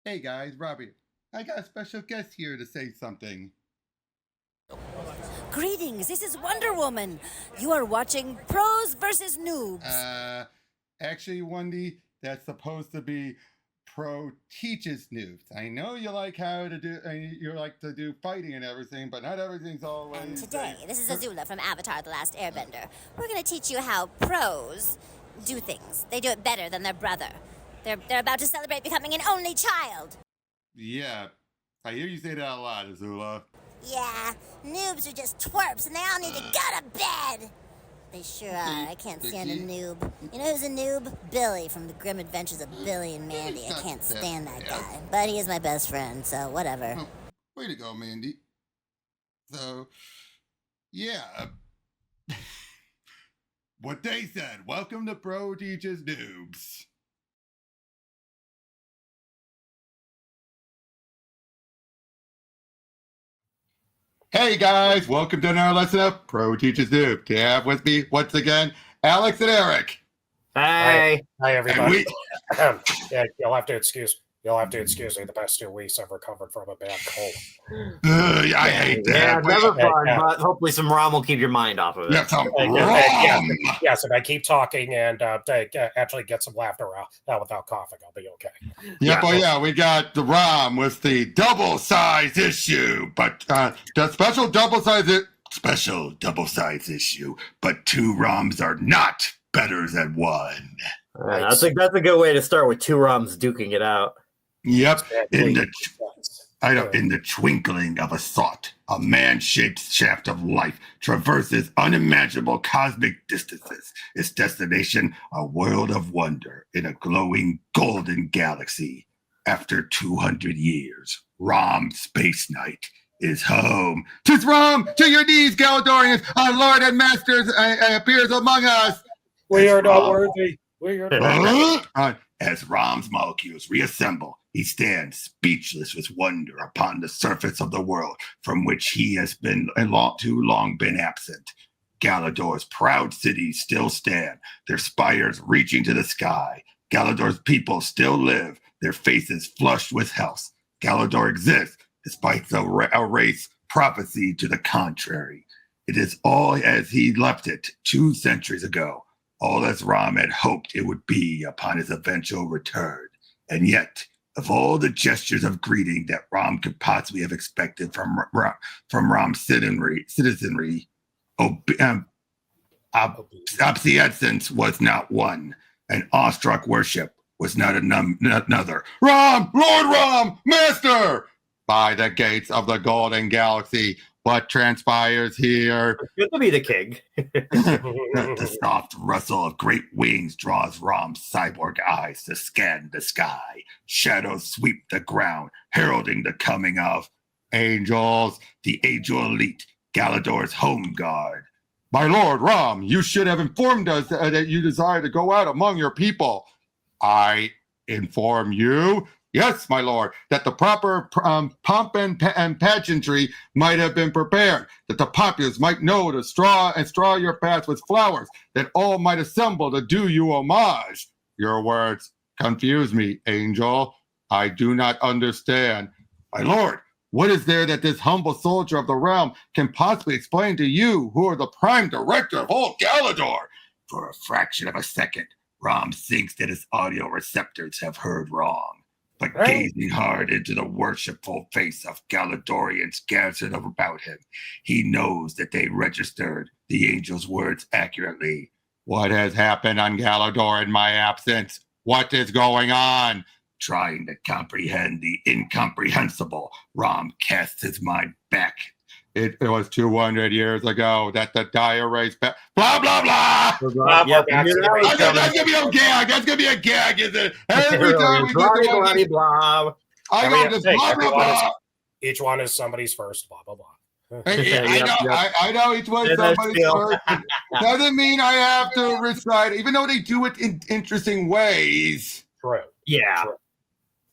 Hey guys, Robbie. I got a special guest here to say something. Greetings, this is Wonder Woman. You are watching Pros versus Noobs. Actually, Wendy, that's supposed to be Pro teaches noobs. I know you like you like to do fighting and everything, but not everything's always. And today, this is Azula from Avatar The Last Airbender. We're going to teach you how pros do things. They do it better than their brother. They're about to celebrate becoming an only child. Yeah, I hear you say that a lot, Azula. Yeah, noobs are just twerps and they all need to go to bed. They sure are. I can't stand a noob. You know who's a noob? Billy from The Grim Adventures of Billy and Mandy. I can't stand that guy. But he is my best friend, so whatever. Oh, way to go, Mandy. So, yeah. What they said. Welcome to Pro Teaches Noobs. Hey guys, welcome to another lesson of Pro Teaches Noob. To have with me once again, Alex and Eric. Hi. Hi, everybody. Yeah, you'll have to excuse me. The past 2 weeks I've recovered from a bad cold. I hate that. Yeah, never fun, but hopefully some Rom will keep your mind off of it. Yeah, some Rom. Yes, if I keep talking and actually get some laughter out without coughing, I'll be okay. Yep, oh yeah, we got the Rom with the double size issue, but the special double size issue, but 2 Roms are not better than 1. I think that's a good way to start with 2 Roms duking it out. Yep, in the twinkling of a thought, a man-shaped shaft of light traverses unimaginable cosmic distances. Its destination, a world of wonder in a glowing golden galaxy. After 200 years, Rom Spaceknight is home. 'Tis Rom, to your knees, Galadorians! Our Lord and Master appears among us. We are not worthy. We are not. As Rom's molecules reassemble, he stands speechless with wonder upon the surface of the world from which he has been too long been absent. Galador's proud cities still stand, their spires reaching to the sky. Galador's people still live, their faces flushed with health. Galador exists, despite the race prophecy to the contrary. It is all as he left it 2 centuries ago. All as Rom had hoped it would be upon his eventual return. And yet, of all the gestures of greeting that Rom could possibly have expected from Rom's citizenry, obseisance was not one, and awestruck worship was not another. Rom! Lord Rom! Master! By the gates of the Golden Galaxy, what transpires here? Good to be the king. The soft rustle of great wings draws Rom's cyborg eyes to scan the sky. Shadows sweep the ground, heralding the coming of angels, the angel elite, Galador's home guard. My lord Rom, you should have informed us that you desire to go out among your people. I inform you? Yes, my lord, that the proper pomp and pageantry might have been prepared, that the populace might know to straw your path with flowers, that all might assemble to do you homage. Your words confuse me, angel. I do not understand. My lord, what is there that this humble soldier of the realm can possibly explain to you, who are the prime director of all Galador? For a fraction of a second, Rom thinks that his audio receptors have heard wrong. But gazing hard into the worshipful face of Galadorians gathered about him, he knows that they registered the angel's words accurately. What has happened on Galador in my absence? What is going on? Trying to comprehend the incomprehensible, Rom casts his mind back. It was 200 years ago that the dire race... Blah, blah, blah! Yep. That's going to be a gag. That's going to be a gag, is it? Every time we get blah. I go just blah, blah, blah. Each one is somebody's first, blah, blah, blah. I know each one's somebody's first. Doesn't mean I have to recite, even though they do it in interesting ways. True. Yeah. True.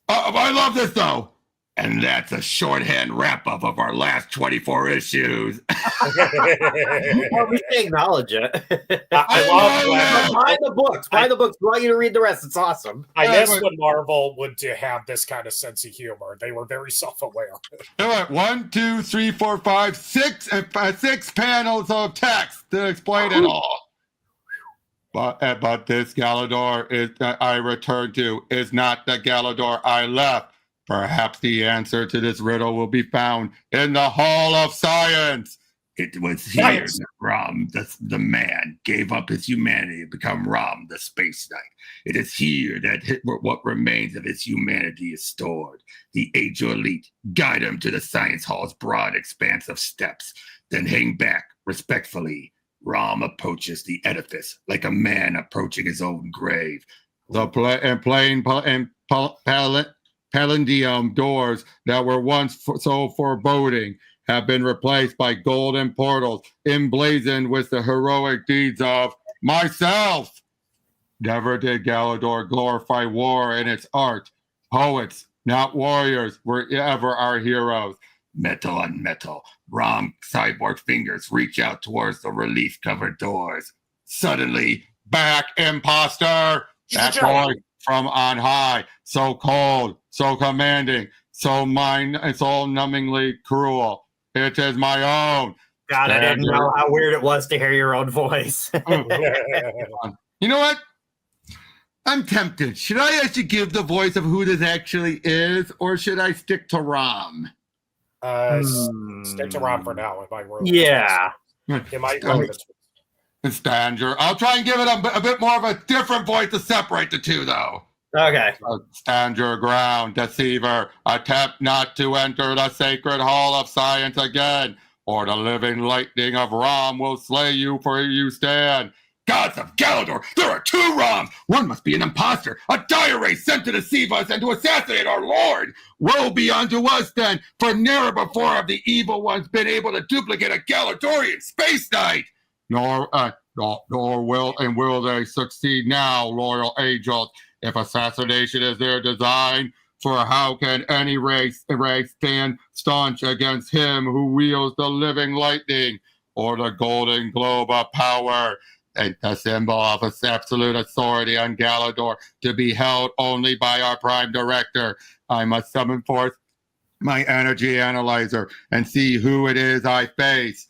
I love this, though. And that's a shorthand wrap-up of our last 24 issues. Well, we should acknowledge it. I love when Buy the books. Buy the books. We want you to read the rest. It's awesome. I miss when Marvel would have this kind of sense of humor. They were very self-aware. All right, 1, 2, 3, 4, 5, 6, 6 panels of text to explain it all. But this Galador I return to is not the Galador I left. Perhaps the answer to this riddle will be found in the Hall of Science. It was here that Rom, the man, gave up his humanity to become Rom, the Space Knight. It is here that what remains of his humanity is stored. The Angel Elite guide him to the Science Hall's broad expanse of steps, then hang back respectfully. Rom approaches the edifice like a man approaching his own grave. The plain Pallandium doors that were once so foreboding have been replaced by golden portals emblazoned with the heroic deeds of myself. Never did Galador glorify war and its art. Poets, not warriors, were ever our heroes. Metal on metal, Rom cyborg fingers reach out towards the relief-covered doors. Suddenly, back, imposter! That voice from on high, so cold, so commanding, so numbingly cruel. It is my own. God, I didn't know how weird it was to hear your own voice. You know what? I'm tempted. Should I actually give the voice of who this actually is, or should I stick to Rom? Stick to Rom for now. If I were, yeah. It might Stanger. I'll try and give it a bit more of a different voice to separate the two, though. Okay. Stand your ground, deceiver. Attempt not to enter the sacred hall of science again, or the living lightning of Rom will slay you for you stand. Gods of Galador, there are 2 Roms. One must be an imposter, a dire race sent to deceive us and to assassinate our Lord. Woe be unto us then, for ne'er before have the evil ones been able to duplicate a Galadorian Space Knight. Nor will they succeed now, loyal angels, if assassination is their design. For how can any race stand staunch against him who wields the living lightning or the golden globe of power? And the symbol of its absolute authority on Galador to be held only by our prime director. I must summon forth my energy analyzer and see who it is I face.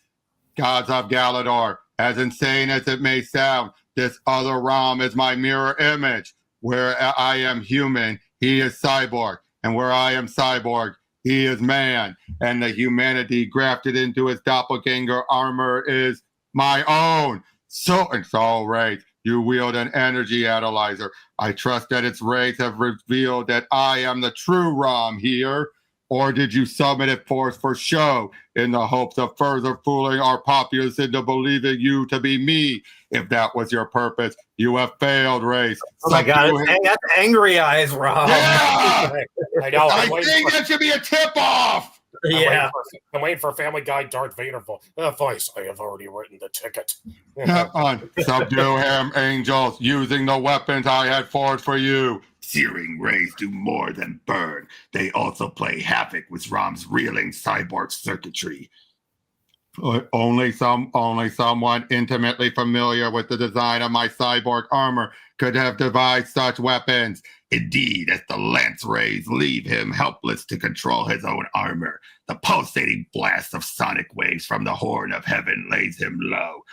Gods of Galador, as insane as it may sound, this other Rom is my mirror image. Where I am human, he is cyborg. And where I am cyborg, he is man. And the humanity grafted into his doppelganger armor is my own. So, Wraith, you wield an energy analyzer. I trust that its rays have revealed that I am the true Rom here. Or did you summon it forth for show in the hopes of further fooling our populace into believing you to be me? If that was your purpose, you have failed, Wraith. Oh my God, that's angry eyes, Rom. Yeah! I know. I think that should be a tip-off. Yeah. I'm waiting for Family Guy Darth Vader voice. I have already written the ticket. Subdue him, angels, using the weapons I had forged for you. Searing rays do more than burn. They also play havoc with Rom's reeling cyborg circuitry. Only someone intimately familiar with the design of my cyborg armor could have devised such weapons. Indeed, as the lance rays leave him helpless to control his own armor, the pulsating blast of sonic waves from the horn of heaven lays him low.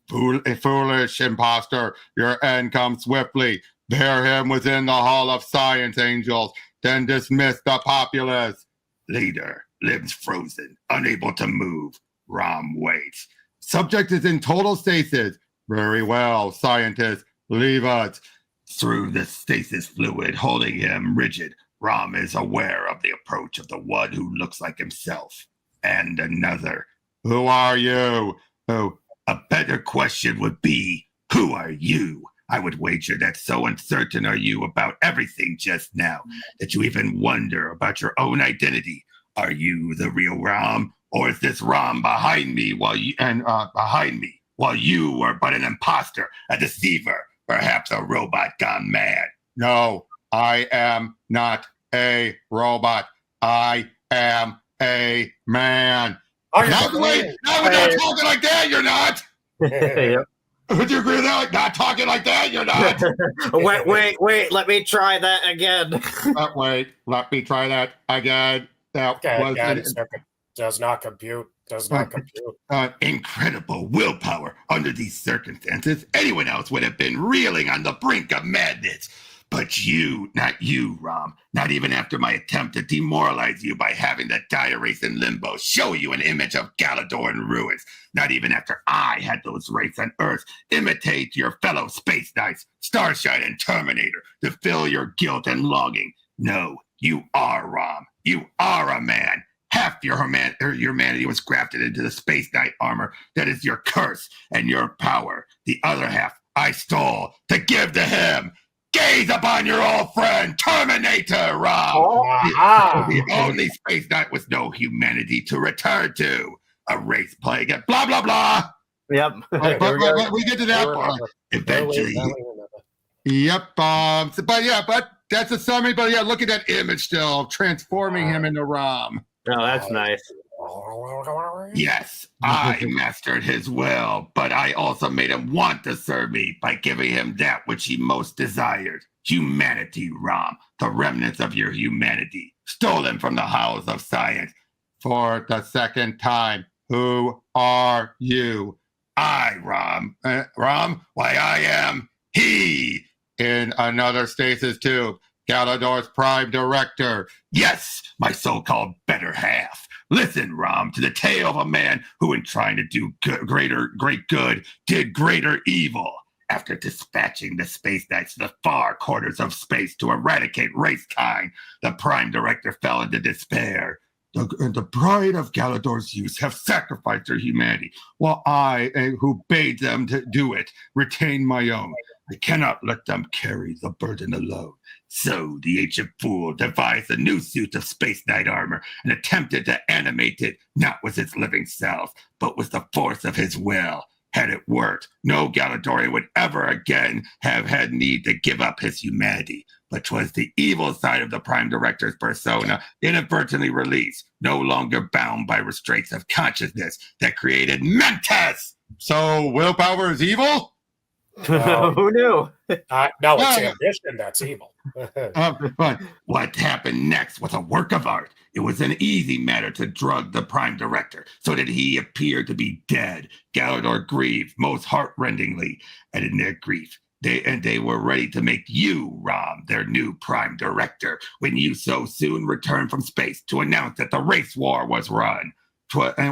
Foolish imposter, your end comes swiftly. Bear him within the hall of science, angels, then dismiss the populace. Leader, limbs frozen, unable to move. Rom waits. Subject is in total stasis. Very well, scientists, leave us. Through the stasis fluid holding him rigid, Rom is aware of the approach of the one who looks like himself. And another. Who are you? A better question would be, who are you? I would wager that so uncertain are you about everything just now that you even wonder about your own identity. Are you the real Rom, or is this Rom behind me while you are but an imposter, a deceiver, perhaps a robot gone mad? No, I am not a robot. I am a man. I am Not a wait, man. no, we're not talking like that. You're not. Yep. Would you agree with that? Not talking like that. You're not. Wait. Let me try that again. Wait, let me try that again. That Okay, was again, does not compute. Does not compute. incredible willpower. Under these circumstances, anyone else would have been reeling on the brink of madness. But you, not you, Rom, not even after my attempt to demoralize you by having the dire race in limbo show you an image of Galador in ruins, not even after I had those wraiths on Earth imitate your fellow space knights, Starshine and Terminator, to fill your guilt and longing. No, you are Rom. You are a man. Half your humanity was grafted into the Space Knight armor that is your curse and your power. The other half I stole to give to him. Gaze upon your old friend, Terminator, Rom. The only Space Knight with no humanity to return to. A race plague and blah, blah, blah. Yep. But we get to that part eventually. Yep. But that's a summary. But yeah, look at that image still, transforming him into Rom. Oh, that's nice. Yes, I mastered his will, but I also made him want to serve me by giving him that which he most desired. Humanity, Rom, the remnants of your humanity, stolen from the halls of science. For the second time, who are you? I, Rom. Rom, why I am he in another stasis tube. Galador's prime director. Yes, my so-called better half. Listen, Rom, to the tale of a man who, in trying to do great good, did greater evil. After dispatching the Space Knights to the far corners of space to eradicate race kind, the prime director fell into despair. The bride of Galador's youth have sacrificed their humanity, while I, who bade them to do it, retain my own. I cannot let them carry the burden alone. So the ancient fool devised a new suit of Space Knight armor and attempted to animate it not with its living self, but with the force of his will. Had it worked, no Galadorian would ever again have had need to give up his humanity. But 'twas the evil side of the Prime Director's persona, inadvertently released, no longer bound by restraints of consciousness, that created Mentas! So willpower is evil? Who knew? No, it's ambition that's evil. But what happened next was a work of art. It was an easy matter to drug the Prime Director so that he appeared to be dead. Galador grieved most heartrendingly, and in their grief, they were ready to make you, Rom, their new Prime Director, when you so soon returned from space to announce that the race war was run.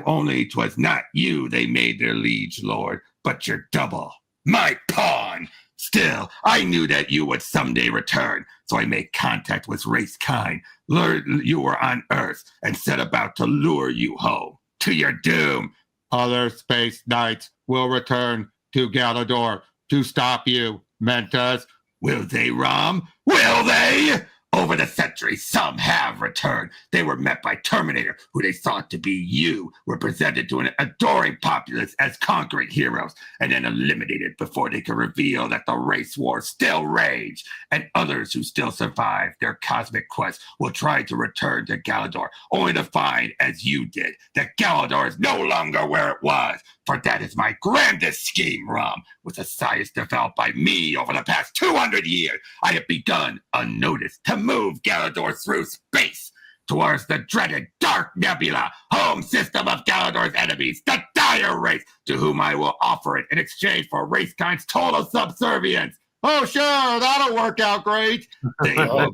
Only 'twas not you they made their liege lord, but your double, my pawn. Still, I knew that you would someday return, so I made contact with race kind, learned you were on Earth, and set about to lure you home. To your doom. Other Space Knights will return to Galador to stop you, Mentas. Will they, Rom? Will they? Over the centuries, some have returned. They were met by Terminator, who they thought to be you, were presented to an adoring populace as conquering heroes, and then eliminated before they could reveal that the race war still raged. And others who still survive their cosmic quest will try to return to Galador, only to find, as you did, that Galador is no longer where it was. For that is my grandest scheme, Rom. With the science developed by me over the past 200 years, I have begun, unnoticed, to move Galador through space towards the dreaded Dark Nebula, home system of Galador's enemies, the Dire Race, to whom I will offer it in exchange for racekind's total subservience. Oh, sure, that'll work out great. They will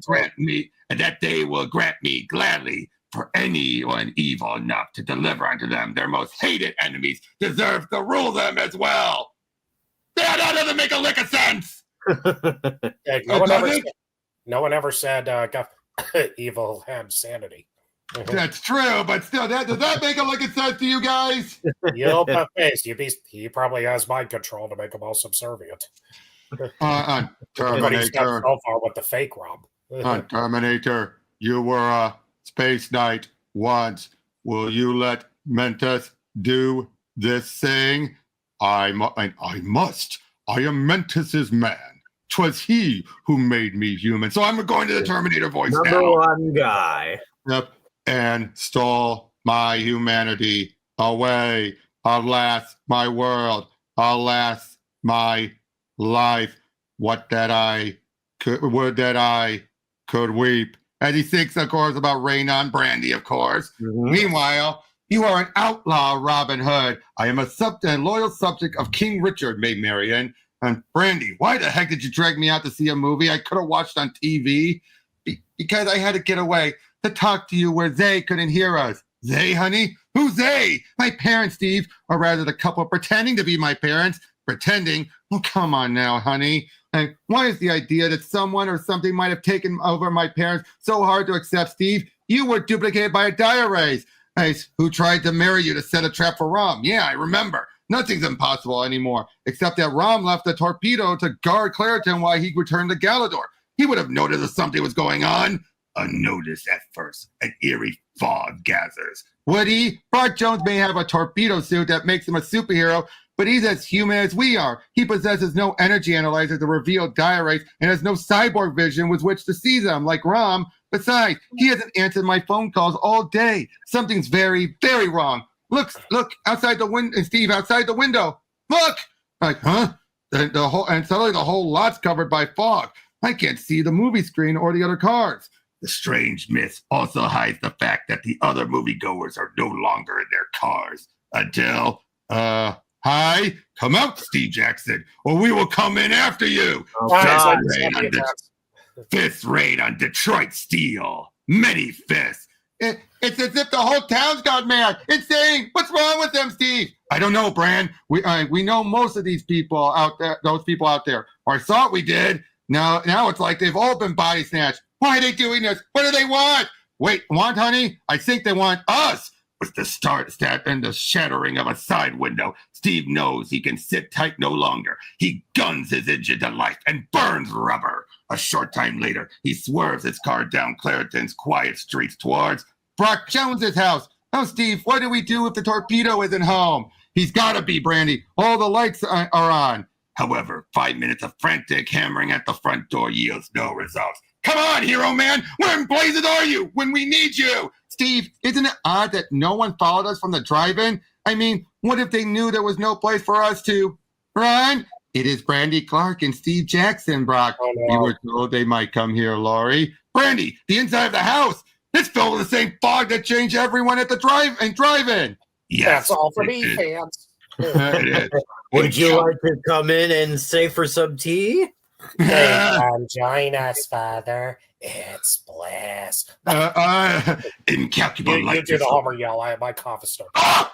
grant me gladly. For anyone evil enough to deliver unto them their most hated enemies deserves to rule them as well. That doesn't make a lick of sense. Hey, no one ever said evil had sanity. That's true, but still, does that make a lick of sense to you guys? You'll put face. He probably has mind control to make them all subservient. Terminator. So far with the fake Rob. Terminator, you were a Space Knight once. Will you let Mentas do this thing? I must. I am Mentas's man. 'Twas he who made me human. So I'm going to the Terminator voice Number now. one guy. Yep. and stole my humanity away. Alas, my world. Alas, my life. Would that I could weep. As he thinks, of course, about rain on brandy, of course. Mhm. Meanwhile, you are an outlaw, Robin Hood. I am a loyal subject of King Richard, Maid Marian. And Brandy, why the heck did you drag me out to see a movie I could have watched on TV? Because I had to get away to talk to you where they couldn't hear us. They, honey? Who's they? My parents, Steve. Or rather, the couple pretending to be my parents. Pretending? Oh, come on now, honey. And why is the idea that someone or something might have taken over my parents so hard to accept, Steve? You were duplicated by a diarrhea who tried to marry you to set a trap for Rom. Yeah, I remember. Nothing's impossible anymore, except that Rom left a torpedo to guard Claritin while he returned to Galador. He would have noticed if something was going on. Unnoticed at first, an eerie fog gathers. Would he? Brock Jones may have a torpedo suit that makes him a superhero, but he's as human as we are. He possesses no energy analyzer to reveal diaries and has no cyborg vision with which to see them, like Rom. Besides, he hasn't answered my phone calls all day. Something's very, very wrong. Look, outside the window, Steve, outside the window. Look! Like, huh? And suddenly the whole lot's covered by fog. I can't see the movie screen or the other cars. The strange mist also hides the fact that the other moviegoers are no longer in their cars. Until, hi, come out, Steve Jackson, or we will come in after you. Oh, God. Fifth raid on Detroit Steel. Many fists. It's as if the whole town's gone mad. Insane. What's wrong with them, Steve? I don't know, Bran. We know most of these people out there, those people out there. Or I thought we did. Now it's like they've all been body snatched. Why are they doing this? What do they want? Wait, want, honey? I think they want us. With the start and the shattering of a side window, Steve knows he can sit tight no longer. He guns his engine to life and burns rubber. A short time later, he swerves his car down Claritin's quiet streets towards Brock Jones's house. Oh, Steve, what do we do if the torpedo isn't home? He's got to be, Brandy. All the lights are on. However, 5 minutes of frantic hammering at the front door yields no results. Come on, hero man! Where in blazes are you when we need you? Steve, isn't it odd that no one followed us from the drive-in? I mean, what if they knew there was no place for us to run? It is Brandy Clark and Steve Jackson, Brock. Oh, no. We were told they might come here, Laurie. Brandy, the inside of the house. It's filled with the same fog that changed everyone at the drive-in. Yes, That's all for me, fans. It is. Would you like to come in and stay for some tea? Join us, Father. It's bliss. Incalculable You light. do the Homer yell. My cough is starting.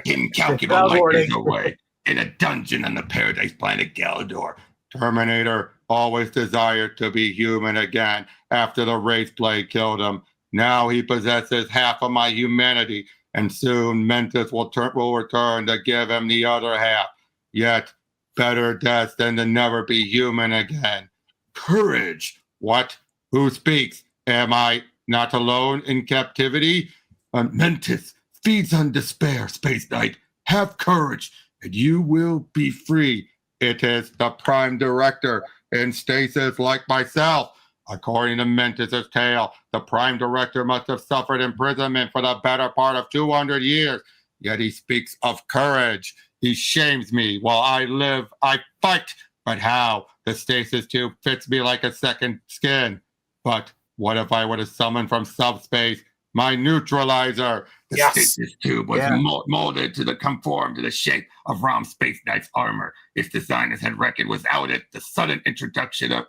Incalculable light is away in a dungeon on the paradise planet Galador. Terminator always desired to be human again after the race plague killed him. Now he possesses half of my humanity, and soon Mentis will return to give him the other half. Yet, better death than to never be human again. Courage. What? Who speaks? Am I not alone in captivity? Mentis feeds on despair, Spaceknight. Have courage, and you will be free. It is the Prime Director in stasis like myself. According to Mentis' tale, the Prime Director must have suffered imprisonment for the better part of 200 years. Yet he speaks of courage. He shames me. While I live, I fight. But how? The stasis tube fits me like a second skin. But what if I were to summon from subspace my neutralizer? The stasis tube was molded to conform to the shape of Rom Spaceknight's armor. Its designers had reckoned without it the sudden introduction of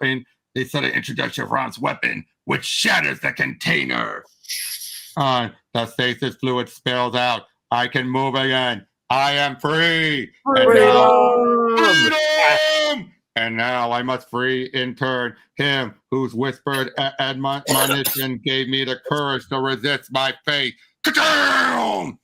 Rom's weapon, which shatters the container. The stasis fluid spills out. I can move again. I am free. Freedom! And now I must free in turn him whose whispered admonition gave me the courage to resist my fate. Ka-chow!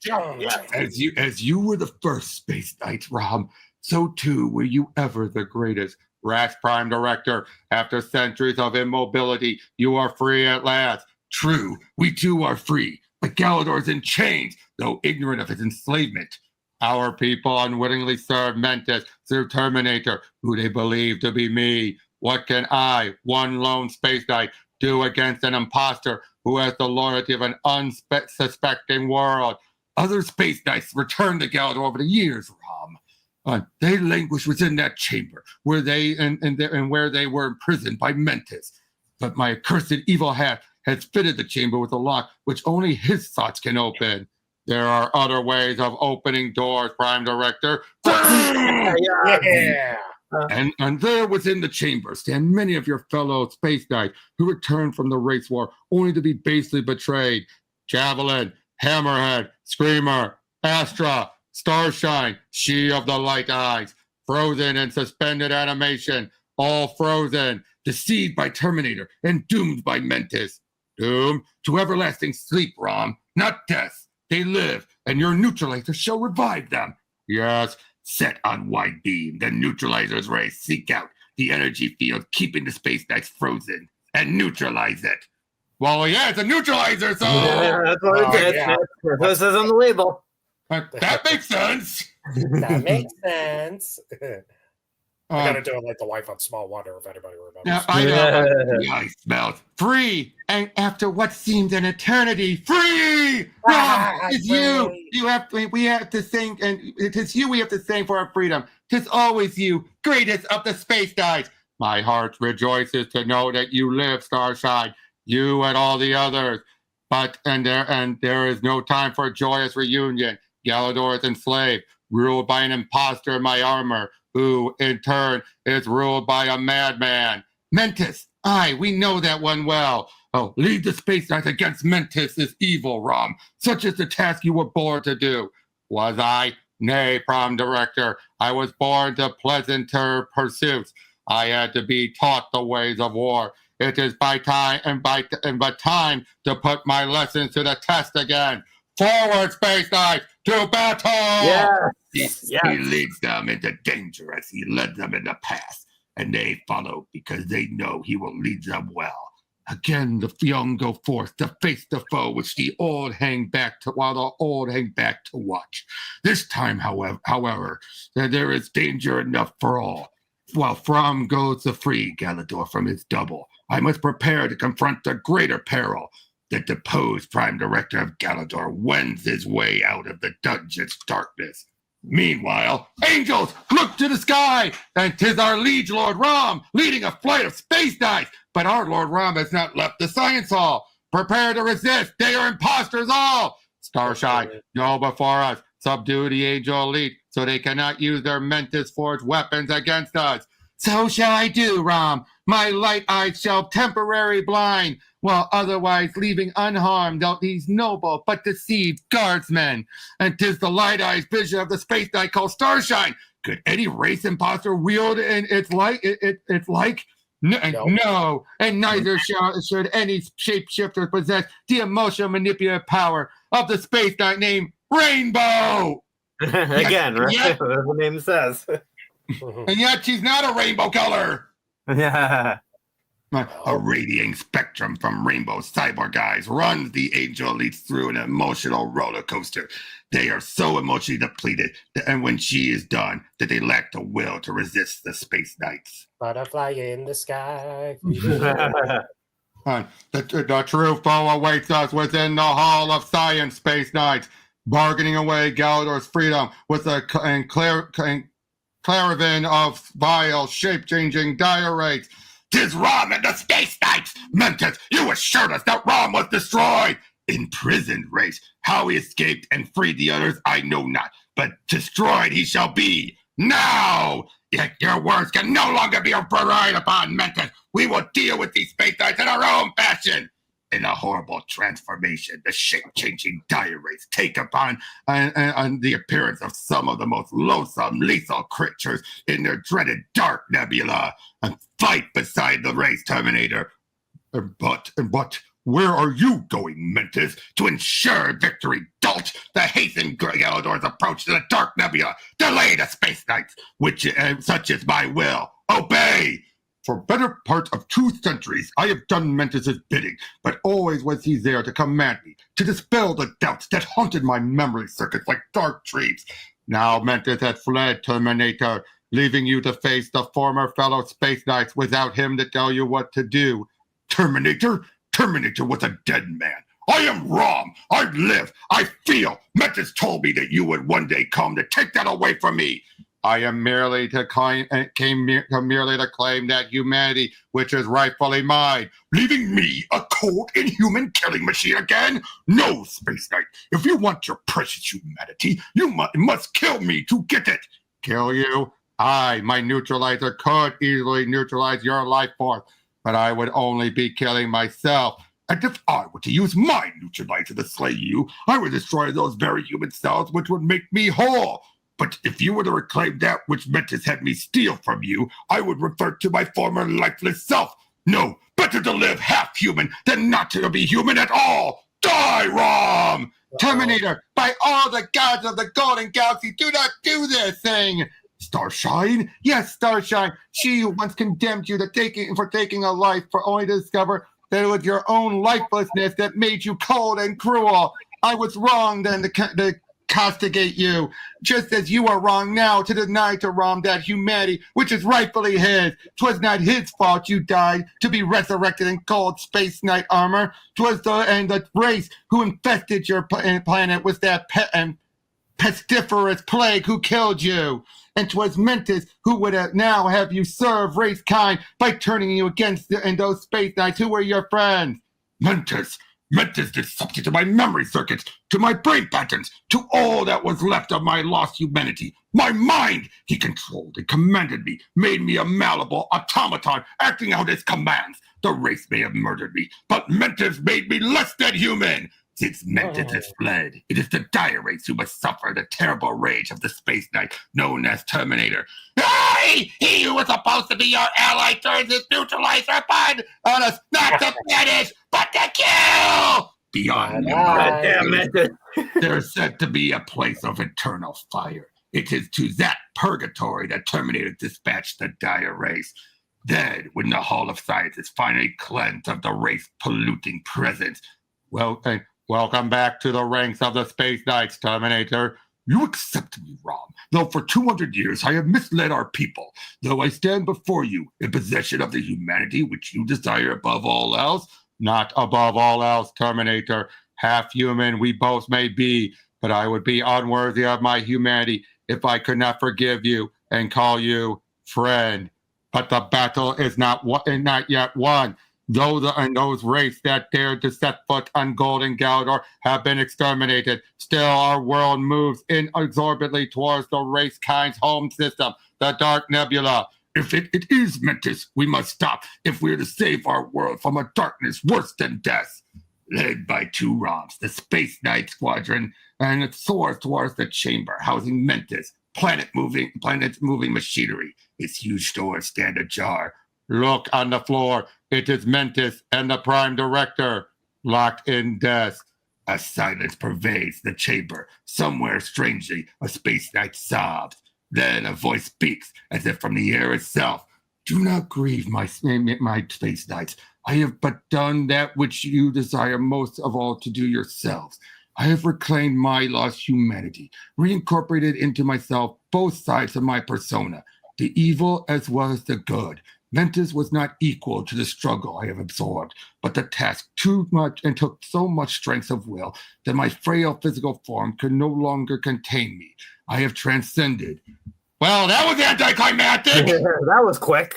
As you were the first Space Knight, Rom, so too were you ever the greatest. Rash Prime Director, after centuries of immobility, you are free at last. True, we too are free, but Galador's in chains, though ignorant of his enslavement. Our people unwittingly served Mentis through Terminator, who they believe to be me. What can I, one lone space knight, do against an imposter who has the loyalty of an unsuspecting world? Other space knights returned to Galador over the years, Rom. They languished within that chamber where they where they were imprisoned by Mentis. But my accursed evil hat has fitted the chamber with a lock which only his thoughts can open. There are other ways of opening doors, Prime Director. Yeah. And there within the chamber stand many of your fellow space knights who returned from the race war only to be basely betrayed. Javelin, Hammerhead, Screamer, Astra, Starshine, she of the light eyes, frozen in suspended animation, all frozen, deceived by Terminator and doomed by Mentis. Doomed to everlasting sleep, Rom, not death. They live, and your neutralizer shall revive them. Yes, set on wide beam, the neutralizer's rays seek out the energy field, keeping the space knights frozen, and neutralize it. Well, yeah, it's a neutralizer, so... Yeah, that's what it is. yeah. That's what it says on the label. That makes sense. That makes sense. I gotta Um, do it like the wife on Small Wonder, if anybody remembers. Now, I know the ice melts. Free! And after what seemed an eternity, free! Rom, it's you! We have to sing, and it is you we have to sing for our freedom. 'Tis always you, greatest of the space guys. My heart rejoices to know that you live, Starshine, you and all the others. But there is no time for a joyous reunion. Galador is enslaved, ruled by an imposter in my armor, who, in turn, is ruled by a madman. Mentis, aye, we know that one well. Oh, lead the space knights against Mentis is evil, Rom. Such is the task you were born to do. Was I? Nay, Prom Director, I was born to pleasanter pursuits. I had to be taught the ways of war. It is by time to put my lessons to the test again. Forward, space knights, to battle! Yeah. He leads them into danger as he led them in the past, and they follow because they know he will lead them well. Again, the young go forth to face the foe, which the old hang back to watch. This time, however, there is danger enough for all. While From goes to free Galador from his double, I must prepare to confront the greater peril. The deposed Prime Director of Galador wends his way out of the dungeon's darkness. Meanwhile, angels, look to the sky, and 'tis our liege Lord Rom leading a flight of space knights. But our Lord Rom has not left the science hall. Prepare to resist, they are imposters all. Starshine, go before us, subdue the angel elite, so they cannot use their Mentis-forged weapons against us. So shall I do, Rom. My light eyes shall temporarily blind, while otherwise leaving unharmed out these noble but deceived guardsmen. And 'tis the light eyes vision of the space knight called Starshine. Could any race imposter wield in its like? No, and neither should any shapeshifter possess the emotional manipulative power of the space knight named Rainbow. Again, right? Yet, As the name says. and yet she's not a rainbow color. Yeah. A radiating spectrum from rainbow cyborg eyes runs the angel elites through an emotional roller coaster. They are so emotionally depleted, and when she is done, that they lack the will to resist the space knights. Butterfly in the sky. The true foe awaits us within the Hall of Science, space knights, bargaining away Galador's freedom with a caravan of vile, shape-changing dire rates. 'Tis Rom and the space knights! Mentis, you assured us that Rom was destroyed! Imprisoned race, how he escaped and freed the others, I know not, but destroyed he shall be! Now! Yet your words can no longer be relied upon, Mentis! We will deal with these space knights in our own fashion! In a horrible transformation, the shape-changing dire race take upon the appearance of some of the most loathsome, lethal creatures in their dreaded dark nebula, and fight beside the race Terminator. But where are you going, Mentis, to ensure victory? Dolt, to hasten Galador's approach to the dark nebula. Delay the space knights, which such is my will. Obey! For better part of 2 centuries, I have done Mentis' bidding, but always was he there to command me, to dispel the doubts that haunted my memory circuits like dark dreams. Now Mentis has fled, Terminator. leaving you to face the former fellow Space Knights without him to tell you what to do. Terminator? Terminator was a dead man. I am Rom. I live. I feel. Metis told me that you would one day come to take that away from me. I am merely to claim that humanity, which is rightfully mine, leaving me a cold, inhuman killing machine again? No, Space Knight. If you want your precious humanity, you must kill me to get it. Kill you? My neutralizer could easily neutralize your life force, but I would only be killing myself. And if I were to use my neutralizer to slay you, I would destroy those very human cells which would make me whole. But if you were to reclaim that which Metis had me steal from you, I would revert to my former lifeless self. No, better to live half human than not to be human at all. Die, Rom! Terminator, by all the gods of the Golden Galaxy, do not do this thing! Starshine? Yes, Starshine. She who once condemned you for taking a life for only to discover that it was your own lifelessness that made you cold and cruel. I was wrong then to castigate you, just as you are wrong now to deny to Rom that humanity which is rightfully his. 'Twas not his fault you died to be resurrected in cold Space Knight armor. 'Twas the race who infested your planet with that pestiferous plague who killed you. And 'twas Mentis who would now have you serve race kind by turning you against those Space Knights who were your friends. Mentis did something to my memory circuits, to my brain patterns, to all that was left of my lost humanity. My mind he controlled and commanded me, made me a malleable automaton acting out his commands. The race may have murdered me, but Mentis made me less than human. Since Mentis has fled, it is the dire race who must suffer the terrible rage of the Space Knight known as Terminator. He who was supposed to be your ally turns his neutralizer upon on us, not to finish, but to kill! Beyond there's said to be a place of eternal fire. It is to that purgatory that Terminator dispatched the dire race. Then, when the Hall of Science is finally cleansed of the race-polluting presence, welcome back to the ranks of the Space Knights, Terminator. You accept me, Rom, though for 200 years I have misled our people, though I stand before you in possession of the humanity which you desire above all else. Not above all else, Terminator. Half human we both may be, but I would be unworthy of my humanity if I could not forgive you and call you friend. But the battle is not yet won. Those race that dared to set foot on Golden Galador have been exterminated. Still, our world moves inexorably towards the race kind's home system, the Dark Nebula. If it is Mentis, we must stop if we're to save our world from a darkness worse than death. Led by 2 Roms, the Space Knight Squadron, and it soars towards the chamber housing Mentis, planet-moving machinery. Its huge doors stand ajar. Look on the floor. It is Mentis and the Prime Director, locked in death. A silence pervades the chamber. Somewhere, strangely, a Space Knight sobs. Then a voice speaks, as if from the air itself. Do not grieve, my Space Knights. I have but done that which you desire most of all to do yourselves. I have reclaimed my lost humanity, reincorporated into myself both sides of my persona, the evil as well as the good. Mentis was not equal to the struggle I have absorbed, but the task too much and took so much strength of will that my frail physical form could no longer contain me. I have transcended. Well, that was anticlimactic. That was quick.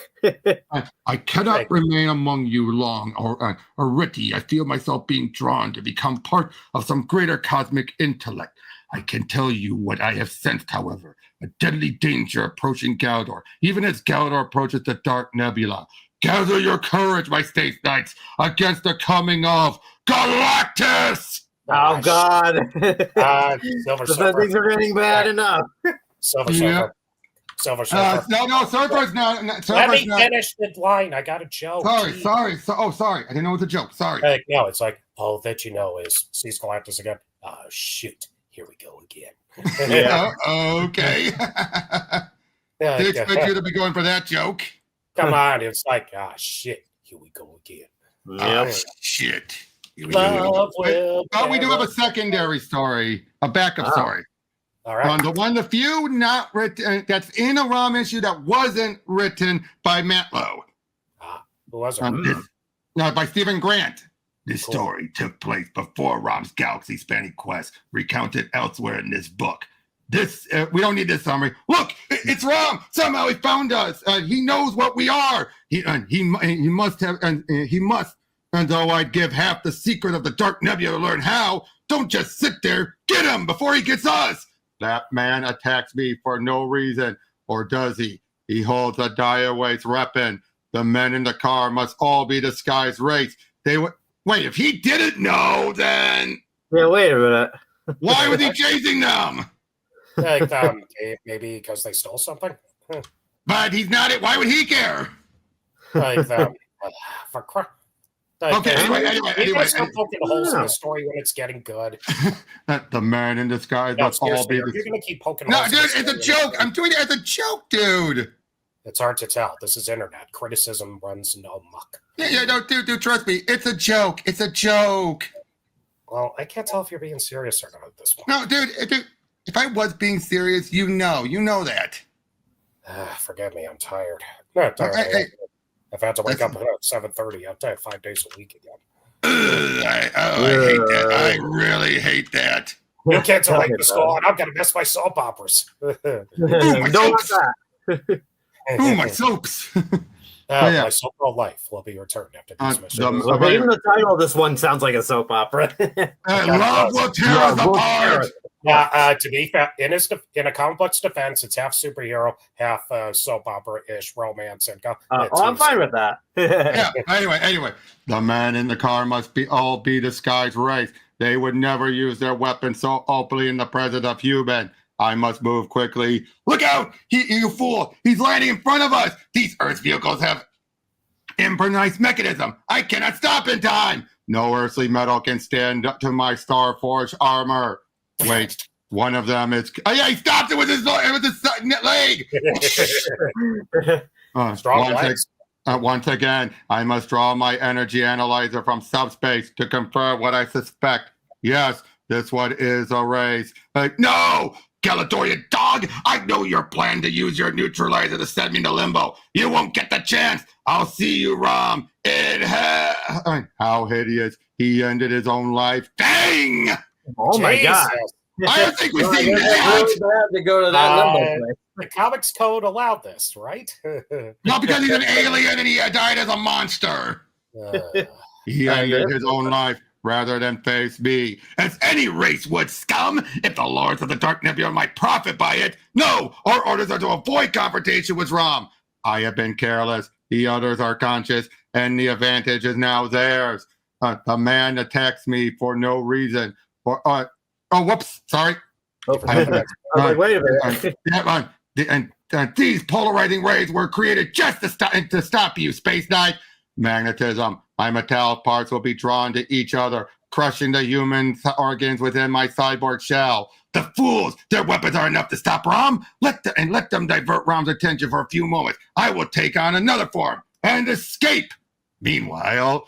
I cannot remain among you long, or Riti. I feel myself being drawn to become part of some greater cosmic intellect. I can tell you what I have sensed, however, a deadly danger approaching Galador, even as Galador approaches the Dark Nebula. Gather your courage, my Space Knights, against the coming of Galactus! Oh, God. Silver The Surfer. things are getting bad enough. Silver Yeah. Surfer. Silver Surfer. No, Surfer's not. Let me finish the line. I got a joke. Sorry. Sorry. I didn't know it was a joke. Sorry. No, it's like, all that you know is sees Galactus again. Oh, shoot. Here we go again. Yeah. Okay. Yeah, Did expect you to be going for that joke. come on. It's like, shit. Here we go again. Yep. Shit. Here we Love go. will Oh, we do have a never- secondary story, a backup story. All right. On the few not written, that's in a ROM issue that wasn't written by Matt Lowe. Who was it? By Stephen Grant. This Cool. story took place before Rom's galaxy-spanning quest, recounted elsewhere in this book. This we don't need this summary. Look, it's Rom. Somehow he found us. He knows what we are. He must have, and he must. And though I'd give half the secret of the Dark Nebula to learn how, don't just sit there. Get him before he gets us. That man attacks me for no reason, or does he? He holds a dire-waste weapon. The men in the car must all be disguised wraiths. They would wait. If he didn't know, then wait a minute. Why was he chasing them? Like, maybe because they stole something. But he's not it. Why would he care? Like, for crap. Okay, anyway. Stop poking holes in the story when it's getting good. The man in disguise must all be. You're going to keep poking No, holes. dude, it's a joke. I'm doing it as a joke, dude. It's hard to tell. This is internet. Criticism runs no muck. Yeah, no, dude, trust me. It's a joke. It's a joke. Well, I can't tell if you're being serious or not at this point. No, dude, if I was being serious, you know that. Forgive me, I'm tired. Not tired. Hey, I've had to wake up at 7:30. I've done 5 days a week again. I hate that. I really hate that. You kids are like the school, and I'm going to miss my soap operas. Don't want that. Ooh, my soaps. My soap life will be returned after these missions. Even the title of this one sounds like a soap opera. Love will tear us apart. To be fair, in a comic book's defense, it's half superhero, half soap opera-ish romance. And I'm fine with that. Yeah. Anyway, the man in the car must all be disguised wraiths. They would never use their weapons so openly in the presence of human. I must move quickly. Look out! You fool! He's landing in front of us! These Earth vehicles have improvised mechanism. I cannot stop in time! No earthly metal can stand up to my star-forged armor. Wait, one of them is... Oh, yeah, he stopped it with his leg! Strong legs. Once again, I must draw my energy analyzer from subspace to confirm what I suspect. Yes, this one is a race. No! Galador, you dog! I know your plan to use your neutralizer to send me to limbo. You won't get the chance. I'll see you, Rom. How hideous. He ended his own life. Dang! Oh, my God. I don't think we've seen that. Really bad to go to that limbo place. The comics code allowed this, right? Not because he's an alien and he died as a monster. He ended his own life rather than face me, as any race would, scum. If the Lords of the Dark Nebula might profit by it, no, our orders are to avoid confrontation with Rom. I have been careless. The others are conscious, and the advantage is now theirs. The man attacks me for no reason. Whoops, sorry. I was like, wait a minute. And these polarizing rays were created just to stop you, Spaceknight. Magnetism. My metallic parts will be drawn to each other, crushing the human organs within my cyborg shell. The fools! Their weapons are enough to stop Rom. Let them divert Rom's attention for a few moments. I will take on another form and escape. Meanwhile,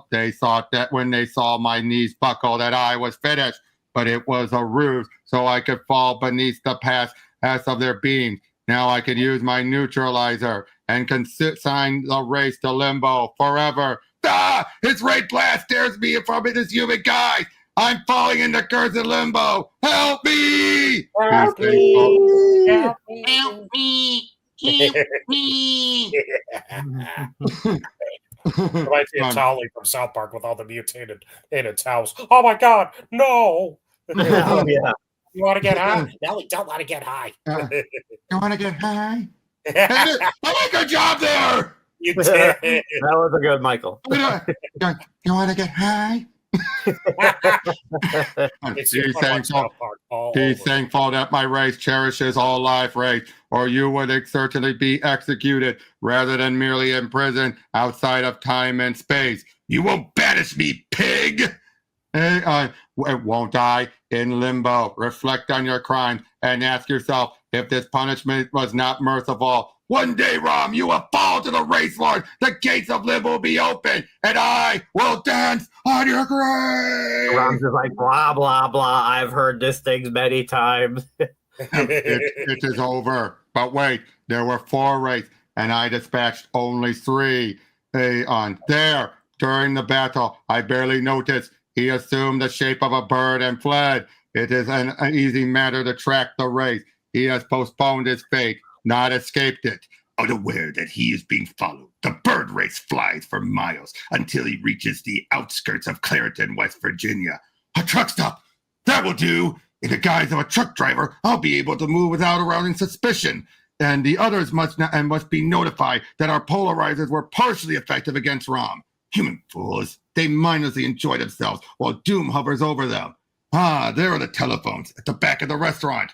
they thought that when they saw my knees buckle that I was finished, but it was a ruse so I could fall beneath the pass of their beams. Now I could use my neutralizer and consign the race to limbo forever. His ray blast stares me from his human guise. I'm falling into cursed limbo. Help me! Help me! Help me! Help me! Reminds me of Tolly from South Park with all the mutated towels. Oh my God, no! Oh, yeah. You want to get high? No, we don't want to get high. You want to get high? I like a job there. You did. That was a good Michael. You want to get high? He's thankful that my race cherishes all life, race, or you would certainly be executed rather than merely imprisoned outside of time and space. You won't banish me, pig! Won't I? In limbo, reflect on your crimes and ask yourself if this punishment was not merciful. One day, Rom, you will fall to the race lord. The gates of limbo will be open, and I will dance on your grave. Rom's just like, blah, blah, blah. I've heard this thing many times. It is over. But wait, there were 4 rays, and I dispatched only 3. On there, during the battle, I barely noticed. He assumed the shape of a bird and fled. It is an easy matter to track the race. He has postponed his fate, not escaped it. Unaware that he is being followed, the bird race flies for miles until he reaches the outskirts of Clariton, West Virginia. A truck stop! That will do! In the guise of a truck driver, I'll be able to move without arousing suspicion. And the others must be notified that our polarizers were partially effective against Rom. Human fools. They mindlessly enjoy themselves while doom hovers over them. Ah, there are the telephones at the back of the restaurant.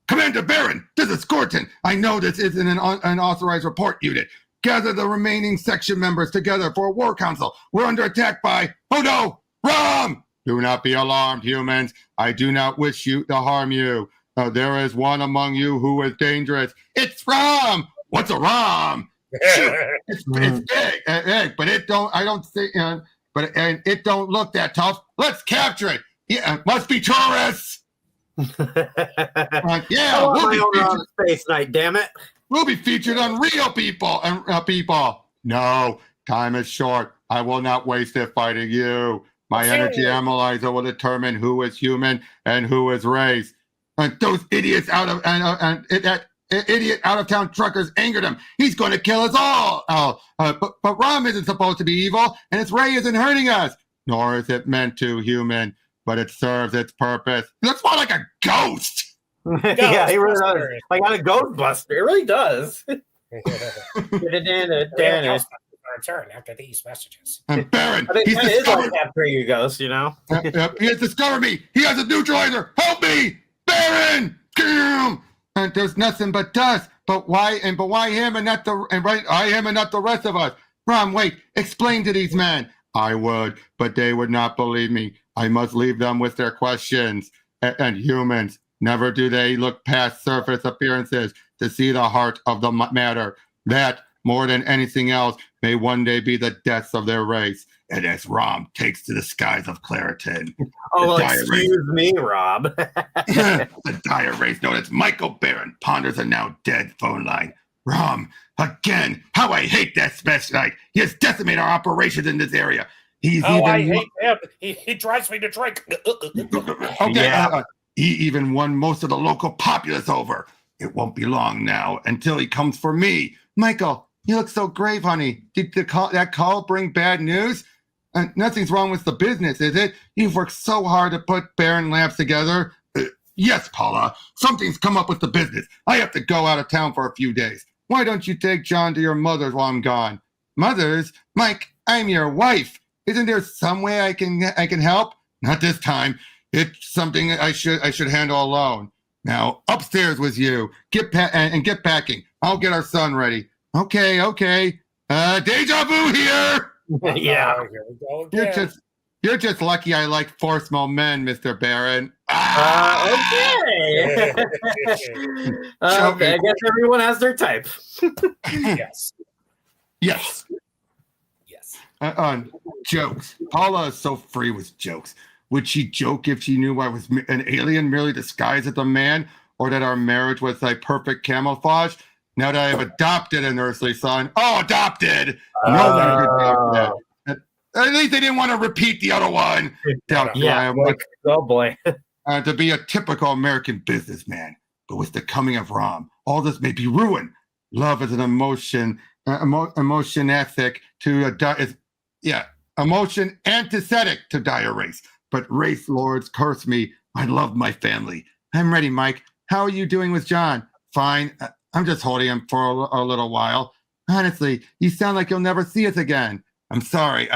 Commander Barron, this is Gorton. I know this isn't an unauthorized report unit. Gather the remaining section members together for a war council. We're under attack by, oh no, Rom! Do not be alarmed, humans. I do not wish to harm you. There is one among you who is dangerous. It's Rom! What's a Rom? Shoot, it's big, but it don't look that tough. Let's capture it. Yeah, must be tourists. Yeah, we'll be on Spaceknight, damn it. We'll be featured on real people and people. No, time is short. I will not waste it fighting you. My energy analyzer will determine who is human and who is race. And those idiots that idiot out-of-town truckers angered him. He's going to kill us all. But Rom isn't supposed to be evil, and its ray isn't hurting us. Nor is it meant to, human. But it serves its purpose. It looks more like a ghost. Yeah, he really does. Like on a Ghostbuster. It really does. Return after these messages. And Baron, I think he's that is discovered. like after you ghost, you know? He has discovered me. He has a neutralizer. Help me, Baron! And there's nothing but dust. But why him and not the rest of us? Rom, wait. Explain to these men. I would, but they would not believe me. I must leave them with their questions. And humans, never do they look past surface appearances to see the heart of the matter. That, more than anything else, may one day be the deaths of their race. And as Rom takes to the skies of Clariton. Oh, well, excuse me, Rob. The dire race known as Michael Barron ponders a now dead phone line. Rom, again, how I hate that Spaceknight. He has decimated our operations in this area. I hate him. He drives me to drink. Okay, yeah. He even won most of the local populace over. It won't be long now until he comes for me. Michael, you look so grave, honey. Did that call bring bad news? Nothing's wrong with the business, is it? You've worked so hard to put Barron Labs together. Yes, Paula. Something's come up with the business. I have to go out of town for a few days. Why don't you take John to your mother's while I'm gone? Mother's? Mike, I'm your wife. Isn't there some way I can help? Not this time. It's something I should handle alone. Now, upstairs with you. Get packing. I'll get our son ready. Okay. Deja vu here. Yeah. Here we go again. You're just lucky I like forceful men, Mr. Barron. Okay. I guess everyone has their type. Yes. Jokes. Paula is so free with jokes. Would she joke if she knew I was an alien merely disguised as a man, or that our marriage was like perfect camouflage? Now that I have adopted an earthly son. Oh, adopted! No one could doubt that. At least they didn't want to repeat the other one. Oh boy. To be a typical American businessman. But with the coming of Rom, all this may be ruined. Love is an emotion antithetical to dire race. But race lords curse me. I love my family. I'm ready, Mike. How are you doing with John? Fine. I'm just holding him for a little while. Honestly, you sound like you'll never see us again. I'm sorry.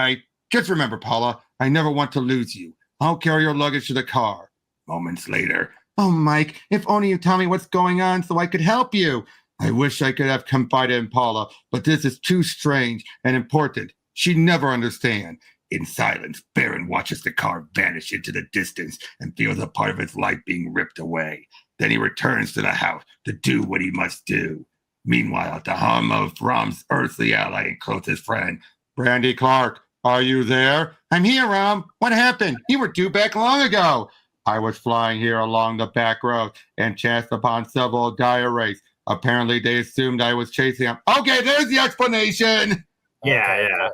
Just remember, Paula, I never want to lose you. I'll carry your luggage to the car. Moments later. Oh, Mike, if only you tell me what's going on so I could help you. I wish I could have confided in Paula, but this is too strange and important. She'd never understand. In silence, Barron watches the car vanish into the distance and feels a part of his life being ripped away. Then he returns to the house to do what he must do. Meanwhile, at the home of Rom's earthly ally and closest friend, Brandy Clark. Are you there? I'm here, Rom. What happened? You were due back long ago. I was flying here along the back road and chanced upon several dire wraiths. Apparently, they assumed I was chasing them. Okay, there's the explanation. Yeah.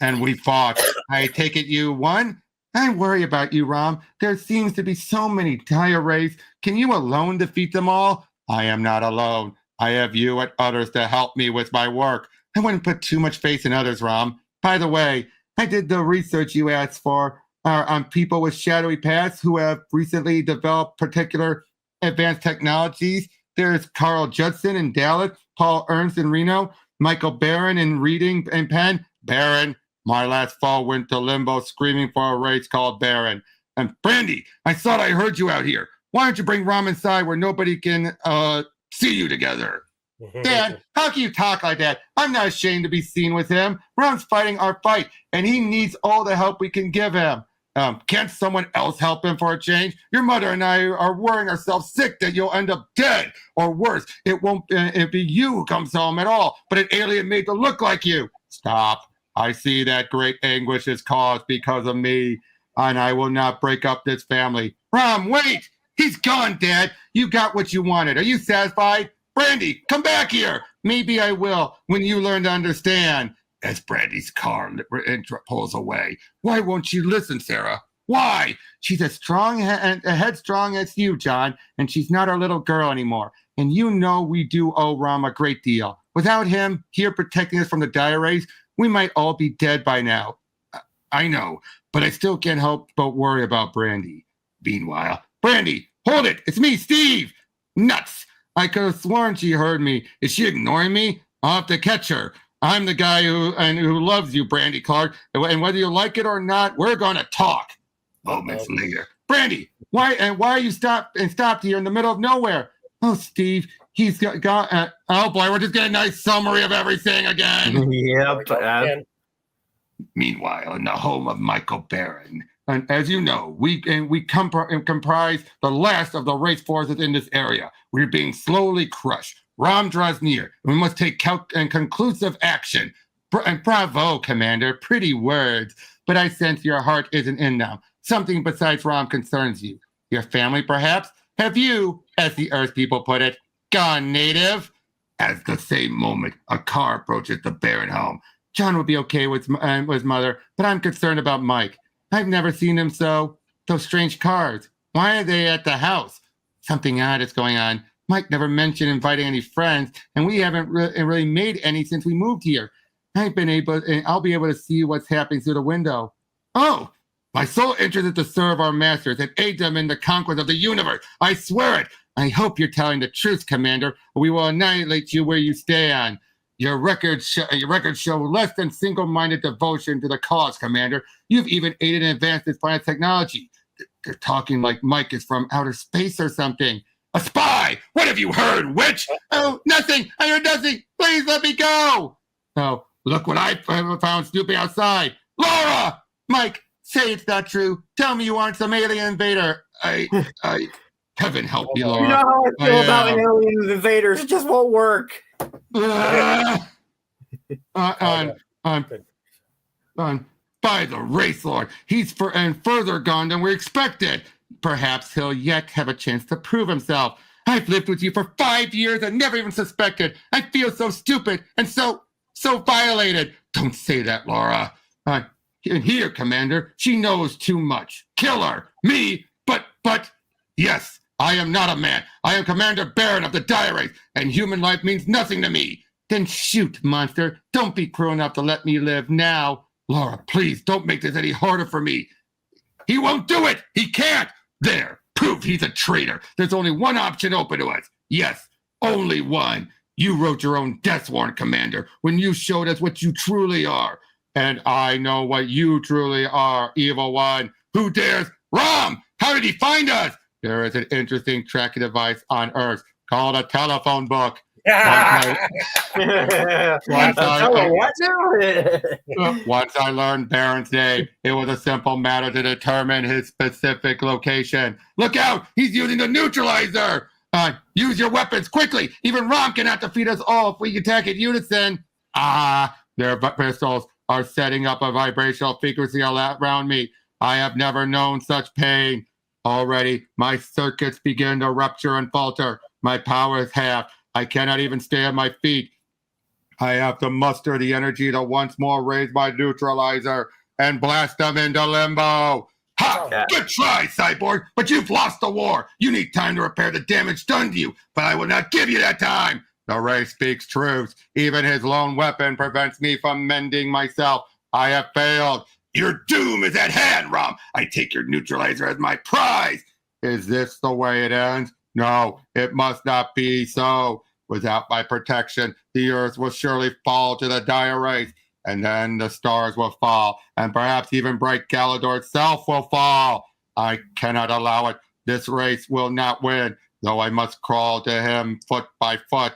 And we fought. I take it you won? I worry about you, Rom. There seems to be so many dire wraiths. Can you alone defeat them all? I am not alone. I have you and others to help me with my work. I wouldn't put too much faith in others, Rom. By the way, I did the research you asked for on people with shadowy pasts who have recently developed particular advanced technologies. There's Carl Judson in Dallas, Paul Ernst in Reno, Michael Barron in Reading and Penn. Barron, my last fall went to limbo screaming for a race called Barron. And Brandy, I thought I heard you out here. Why don't you bring Rom inside where nobody can see you together? Dad, how can you talk like that? I'm not ashamed to be seen with him. Rom's fighting our fight, and he needs all the help we can give him. Can't someone else help him for a change? Your mother and I are worrying ourselves sick that you'll end up dead, or worse, it won't be you who comes home at all, but an alien made to look like you. Stop. I see that great anguish is caused because of me, and I will not break up this family. Rom, wait! He's gone, Dad. You got what you wanted. Are you satisfied? Brandy, come back here. Maybe I will when you learn to understand. As Brandy's car pulls away. Why won't you listen, Sarah? Why? She's as strong and headstrong as you, John, and she's not our little girl anymore. And you know we do owe Rom a great deal. Without him here protecting us from the dire wraiths, we might all be dead by now. I know, but I still can't help but worry about Brandy. Meanwhile, Brandy, hold it! It's me, Steve! Nuts! I could have sworn she heard me. Is she ignoring me? I'll have to catch her. I'm the guy who loves you, Brandy Clark. And whether you like it or not, we're going to talk. Moments later. Brandy, why are you stopped here in the middle of nowhere? Oh, Steve, he's got oh boy, we're just getting a nice summary of everything again. Yep. Meanwhile, in the home of Michael Barron, and as you know, we comprise the last of the race forces in this area. We're being slowly crushed. Rom draws near, and we must take conclusive action. And bravo, Commander, pretty words. But I sense your heart isn't in them. Something besides Rom concerns you. Your family, perhaps? Have you, as the Earth people put it, gone native? At the same moment, a car approaches the Barron home. John will be okay with his mother, but I'm concerned about Mike. I've never seen him so. Those strange cars. Why are they at the house? Something odd is going on. Mike never mentioned inviting any friends, and we haven't really made any since we moved here. I'll be able to see what's happening through the window. Oh, my sole interest is to serve our masters and aid them in the conquest of the universe. I swear it. I hope you're telling the truth, Commander, or we will annihilate you where you stand. Your records show less than single-minded devotion to the cause, Commander. You've even aided in advances in technology. They're talking like Mike is from outer space or something. A spy! What have you heard, witch? Oh, nothing! I heard nothing! Please let me go! Oh, look what I found snooping outside. Laura! Mike, say it's not true. Tell me you aren't some alien invader. Heaven help me, Laura. You know how I feel about alien invaders. It just won't work. By the race lord, he's further gone than we expected. Perhaps he'll yet have a chance to prove himself. I've lived with you for 5 years and never even suspected. I feel so stupid and so violated. Don't say that, Laura. Here, Commander, she knows too much. Kill her. Me, but yes, I am not a man. I am Commander Barron of the dire wraiths, and human life means nothing to me. Then shoot, monster. Don't be cruel enough to let me live now. Laura, please don't make this any harder for me. He won't do it. He can't. There. Prove he's a traitor. There's only one option open to us. Yes, only one. You wrote your own death warrant, Commander, when you showed us what you truly are. And I know what you truly are, evil one. Who dares? Rom! How did he find us? There is an interesting tracking device on Earth called a telephone book. Once I learned Barron's name, it was a simple matter to determine his specific location. Look out! He's using the neutralizer! Use your weapons quickly! Even Rom cannot defeat us all if we attack in unison! Their pistols are setting up a vibrational frequency around me. I have never known such pain. Already, my circuits begin to rupture and falter. My power is half. I cannot even stay on my feet. I have to muster the energy to once more raise my neutralizer and blast them into limbo. Ha! Yeah. Good try, Cyborg, but you've lost the war. You need time to repair the damage done to you, but I will not give you that time. The Ray speaks truth. Even his lone weapon prevents me from mending myself. I have failed. Your doom is at hand, Rom. I take your neutralizer as my prize. Is this the way it ends? No, it must not be so. Without my protection, the earth will surely fall to the dire race, and then the stars will fall, and perhaps even bright Galador itself will fall. I cannot allow it. This race will not win, though I must crawl to him foot by foot,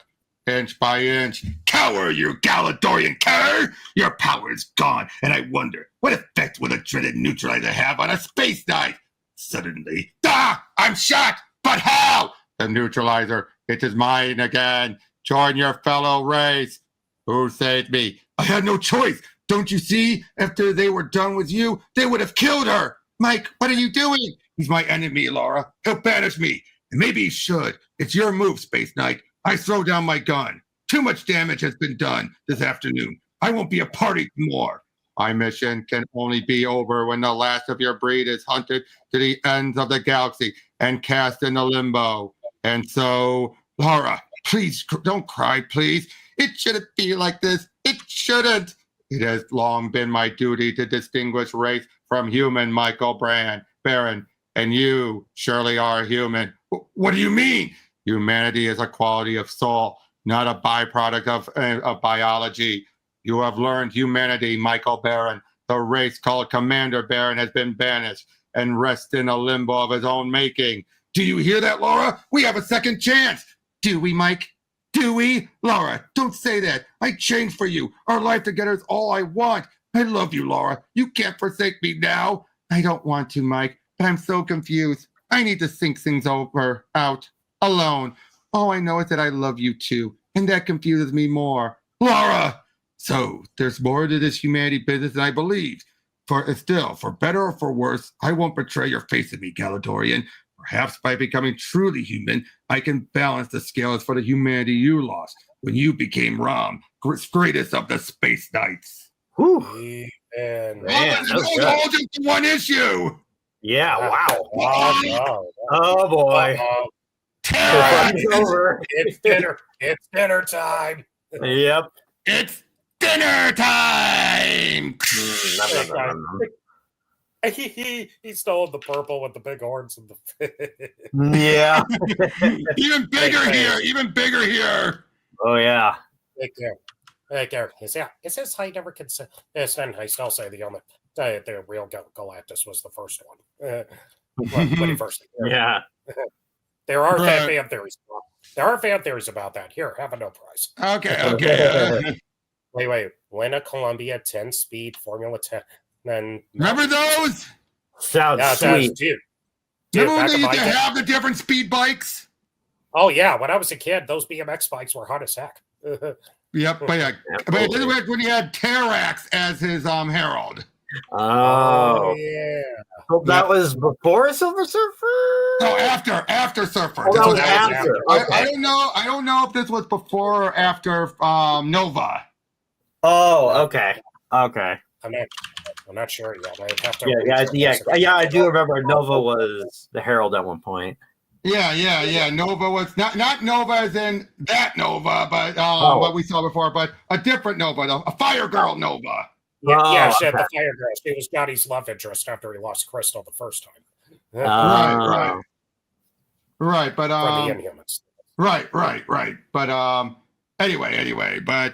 inch by inch. Cower, you Galadorian cur! Your power is gone, and I wonder, what effect will the dreaded neutralizer have on a space knight? Suddenly, I'm shot! But how? The neutralizer, it is mine again. Join your fellow race. Who saved me? I had no choice. Don't you see? After they were done with you, they would have killed her. Mike, what are you doing? He's my enemy, Laura. He'll banish me. And maybe he should. It's your move, Space Knight. I throw down my gun. Too much damage has been done this afternoon. I won't be a party more. My mission can only be over when the last of your breed is hunted to the ends of the galaxy and cast into limbo. And so, Laura, please don't cry, please. It shouldn't be like this. It shouldn't. It has long been my duty to distinguish race from human, Michael Baron, and you surely are human. What do you mean? Humanity is a quality of soul, not a byproduct of biology. You have learned humanity, Michael Baron. The race called Commander Baron has been banished and rests in a limbo of his own making. Do you hear that, Laura? We have a second chance. Do we, Mike? Do we? Laura, don't say that. I changed for you. Our life together is all I want. I love you, Laura. You can't forsake me now. I don't want to, Mike, but I'm so confused. I need to think things out alone. All I know is that I love you too, and that confuses me more. Laura! So, there's more to this humanity business than I believed. For better or for worse, I won't betray your faith in me, Galadorian. Perhaps by becoming truly human, I can balance the scales for the humanity you lost when you became Rom, greatest of the Space Knights. Whew. And Man, It's all just one issue. Yeah, wow. oh, Oh, boy. Terror! It's over. it's dinner. It's dinner time. Yep. It's dinner time! He stole the purple with the big horns and the. Yeah. Even bigger here! Even bigger here! Oh, yeah. Take care. Is his height ever considered? Yes, and I still say the real Galactus was the first one. When he first appeared. Yeah. There are Right. fan theories. There are fan theories about that. Here, have a no prize. Okay. Wait. Win a Columbia 10-speed Formula 10. Then Remember those? Sounds yeah, sweet. dude. Remember when back they in used my to day- have the different speed bikes? Oh yeah, when I was a kid, those BMX bikes were hot as heck. Yep, but this is when he had Terrax as his herald. Oh. yeah. So that was before Silver Surfer? No, after Surfer. Oh, This that was was after. I don't know. I don't know if this was before or after Nova. Oh, okay. Okay. I'm not sure yet. I'd have to Yeah, I do remember Nova was the Herald at one point. Yeah. Nova was not Nova as in that Nova, but what we saw before, but a different Nova, a Fire Girl Nova. Yeah, she had okay. the fire girl. She was Johnny's love interest after he lost Crystal the first time. Right. But From the Inhumans. Right. But anyway, but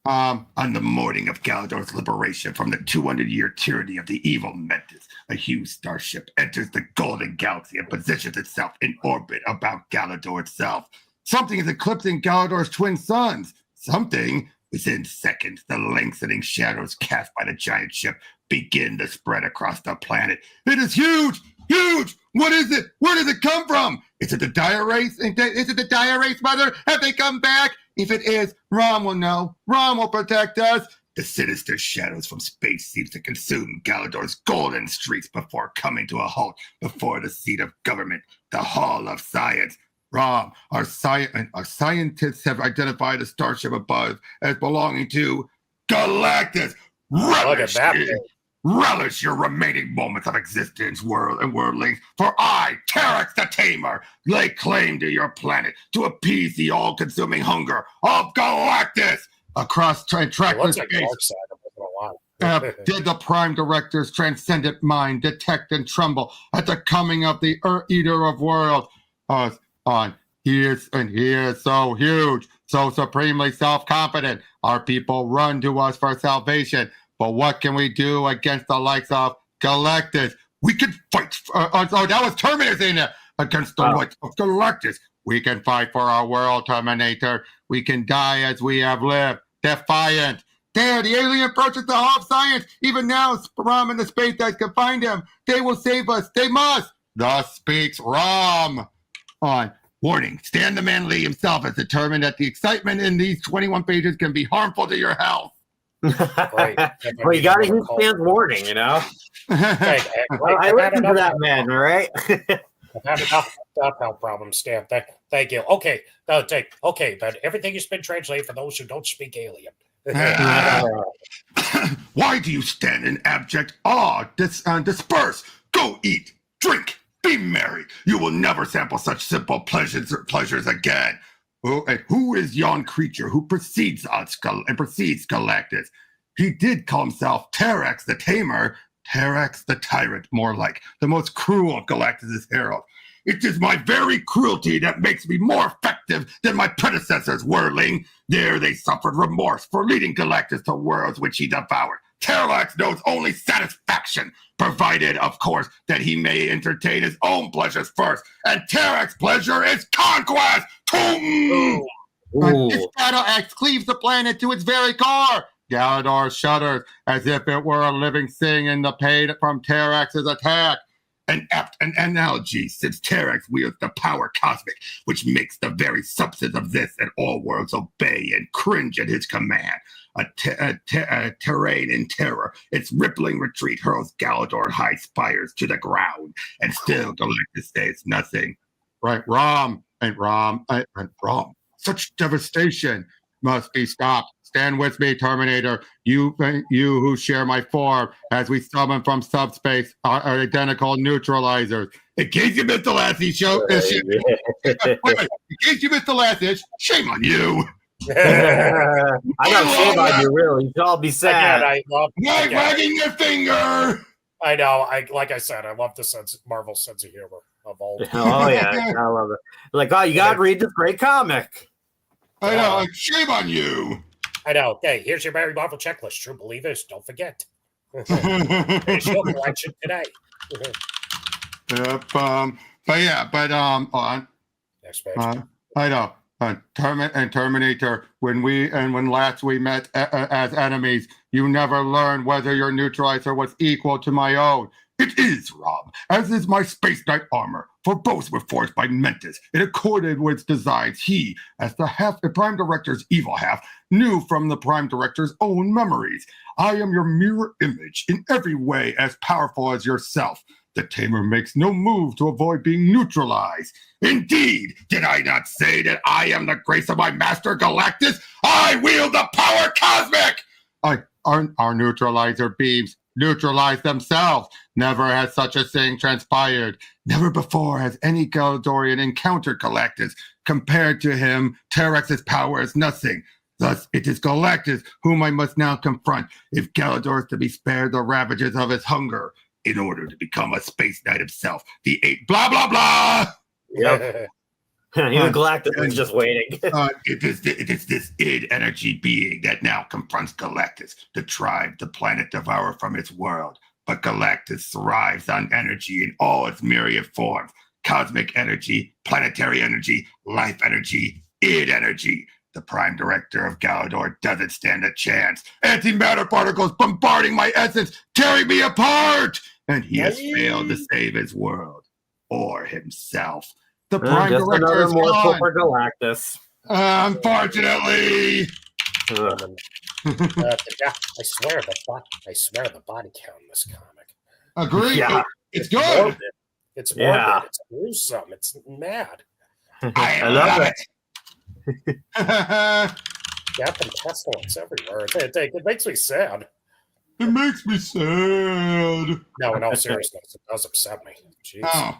on the morning of Galador's liberation from the 200-year tyranny of the evil Mentis, a huge starship enters the Golden Galaxy and positions itself in orbit about Galador itself. Something is eclipsing Galador's twin suns. Something. Within seconds, the lengthening shadows cast by the giant ship begin to spread across the planet. It is huge! Huge! What is it? Where does it come from? Is it the Dire Race? Is it the Dire Race, Mother? Have they come back? If it is, Rom will know. Rom will protect us. The sinister shadows from space seems to consume Galador's golden streets before coming to a halt before the seat of government, the Hall of Science. Rom, our scientists have identified a starship above as belonging to Galactus. Relish your remaining moments of existence, world and worldlings, for I, Terex the Tamer, lay claim to your planet to appease the all-consuming hunger of Galactus. Across trackless space, did the Prime Director's transcendent mind detect and tremble at the coming of the Eater of Worlds? He is so huge, so supremely self-confident. Our people run to us for salvation. But what can we do against the likes of Galactus? We can fight. That was Terminator saying that. Against the likes of Galactus. We can fight for our world, Terminator. We can die as we have lived, defiant. There, the alien approaches the Hall of Science. Even now, Rom and the Space Knights can find him. They will save us. They must. Thus speaks Rom. Warning, Stan the Man Lee himself has determined that the excitement in these 21 pages can be harmful to your health. Right. Well, you got to use Stan's warning, you know? I listen to that man, all right? I've had enough health problems, Stan. Thank you. Okay, but everything has been translated for those who don't speak alien. Why do you stand in abject awe? Disperse. Go eat, drink, be merry. You will never sample such simple pleasures again. Who is yon creature who precedes Galactus? He did call himself Terex the Tamer, Terex the Tyrant, more like the most cruel of Galactus' heralds. It is my very cruelty that makes me more effective than my predecessors, worldling. There they suffered remorse for leading Galactus to worlds which he devoured. Terex knows only satisfaction, provided, of course, that he may entertain his own pleasures first. And Terex's pleasure is conquest! This battle axe cleaves the planet to its very core. Galador shudders as if it were a living thing in the pain from Terex's attack. An apt analogy, since Terex wields the power cosmic, which makes the very substance of this and all worlds obey and cringe at his command. A terrain in terror, its rippling retreat hurls Galador and high spires to the ground, and still Galactus says nothing. Right, Rom. Such devastation must be stopped. Stand with me, Terminator. You who share my form, as we summon from subspace are identical neutralizers. In case you missed the last show, in case you missed the last shame on you. I got shame on you, really. You should all be sad. Why wagging your finger? I know. Like I said, I love the Marvel sense of humor of all. Oh yeah, I love it. Like, you got to read this great comic. I know. Shame on you. I know. Okay, here's your Mary Marvel checklist. True believers, don't forget. Finish your collection today. Yep. Next page. I know. Terminator, when last we met as enemies, you never learned whether your neutralizer was equal to my own. It is, Rob, as is my Space Knight armor, for both were forged by Mentis. It accorded with its designs he, as the Prime Director's evil half, knew from the Prime Director's own memories. I am your mirror image, in every way as powerful as yourself. The Tamer makes no move to avoid being neutralized. Indeed, did I not say that I am the grace of my master Galactus? I wield the power cosmic! Our neutralizer beams neutralize themselves. Never has such a thing transpired. Never before has any Galadorian encountered Galactus. Compared to him, Terex's power is nothing. Thus, it is Galactus whom I must now confront if Galador is to be spared the ravages of his hunger. In order to become a Space Knight himself, the 8 blah blah blah. Yep. Even Galactus is just waiting. It is this id energy being that now confronts Galactus, to drive the planet devourer from its world. But Galactus thrives on energy in all its myriad forms: cosmic energy, planetary energy, life energy, id energy. The Prime Director of Galador doesn't stand a chance. Antimatter particles bombarding my essence, tearing me apart! And he has failed to save his world. Or himself. The Prime Director is another morsel gone. for Galactus. Unfortunately. Yeah, I swear the body count in this comic. Agree. Yeah. It's good. Morbid. It's morbid. Yeah. It's gruesome. It's mad. I love it. Death and pestilence everywhere. It makes me sad. It makes me sad. No, in all seriousness, it does upset me. Jeez.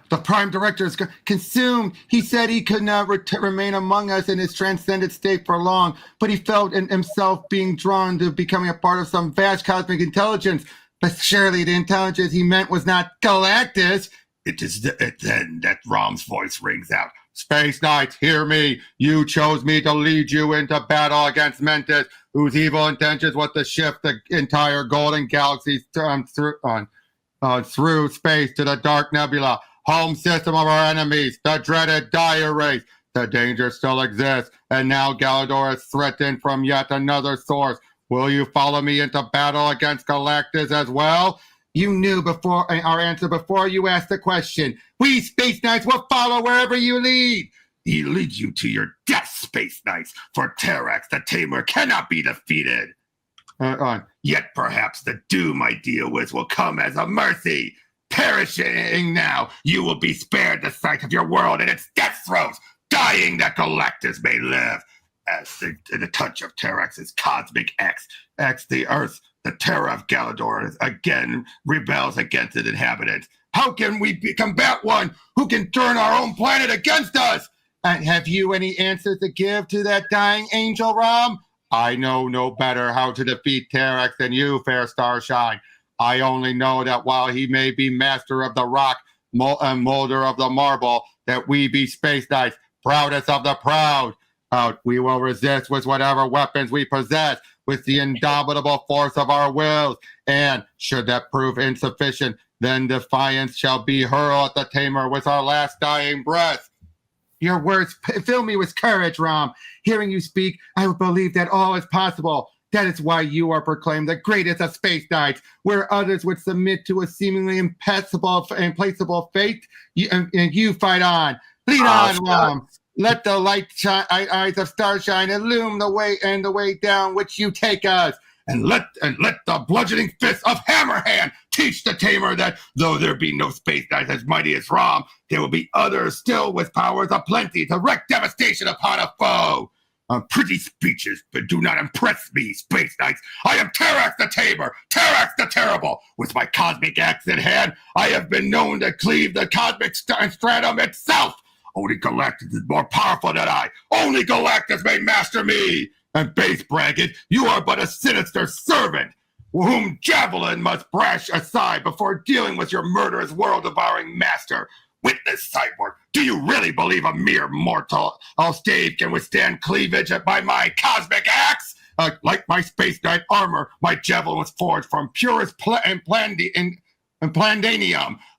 The Prime Director is consumed. He said he could not remain among us in his transcendent state for long, but he felt in himself being drawn to becoming a part of some vast cosmic intelligence. But surely the intelligence he meant was not Galactus. It is then that Rom's voice rings out. Space Knights, hear me. You chose me to lead you into battle against Mentis, whose evil intentions was to shift the entire golden galaxy through space to the dark nebula, home system of our enemies, the dreaded Dire Race. The danger still exists, and now Galador is threatened from yet another source. Will you follow me into battle against Galactus as well? You knew before our answer before you asked the question. We Space Knights will follow wherever you lead. He leads you to your death, Space Knights, for Terrax the Tamer cannot be defeated. Yet perhaps the doom I deal with will come as a mercy. Perishing now, you will be spared the sight of your world and its death throes, dying that Galactus may live. As the touch of Terrax's cosmic X, the Earth, the terror of Galador again rebels against its inhabitants. How can we combat one who can turn our own planet against us? And have you any answers to give to that dying angel, Rom? I know no better how to defeat Terrax than you, fair Starshine. I only know that while he may be master of the rock and molder of the marble, that we be Space Knights, proudest of the proud. We will resist with whatever weapons we possess, with the indomitable force of our wills. And should that prove insufficient, then defiance shall be hurled at the Tamer with our last dying breath. Your words fill me with courage, Rom. Hearing you speak, I believe that all is possible. That is why you are proclaimed the greatest of Space Knights, where others would submit to a seemingly implacable fate, and you fight on. Lead on, Rom. Let the light eyes of Starshine illume the way down which you take us. And let the bludgeoning fist of Hammerhand teach the Tamer that though there be no Space Knights as mighty as Rom, there will be others still with powers aplenty to wreak devastation upon a foe. Pretty speeches, but do not impress me, Space Knights. I am Terrax the Tamer, Terrax the Terrible. With my cosmic axe in hand, I have been known to cleave the cosmic stratum itself. Only Galactus is more powerful than I. Only Galactus may master me. And base braggart, you are but a sinister servant, whom javelin must brush aside before dealing with your murderous world-devouring master. Witness, Cyborg, do you really believe a mere mortal stave can withstand cleavage by my cosmic axe? Like my Space Knight armor, my javelin was forged from purest plandanium.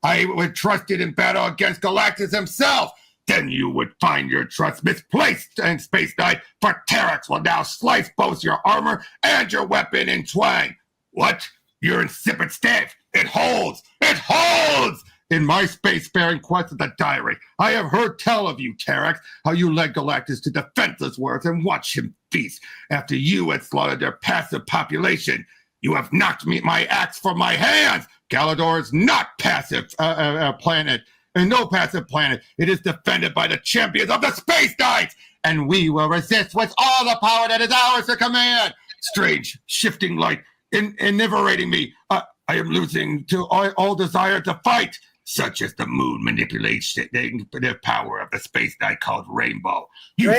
I would trust it in battle against Galactus himself. Then you would find your trust misplaced in Space Knight, for Terrax will now slice both your armor and your weapon in twain. What? Your insipid staff? It holds! It holds! In my space-faring quest of the diary, I have heard tell of you, Terrax, how you led Galactus to defenseless worlds and watched him feast after you had slaughtered their passive population. You have knocked my axe from my hands. Galador is not passive planet. And no passive planet. It is defended by the champions of the Space Knights, and we will resist with all the power that is ours to command. Strange, shifting light, enervating me. I am losing to all desire to fight. Such as the moon manipulates the power of the Space Knight called Rainbow. You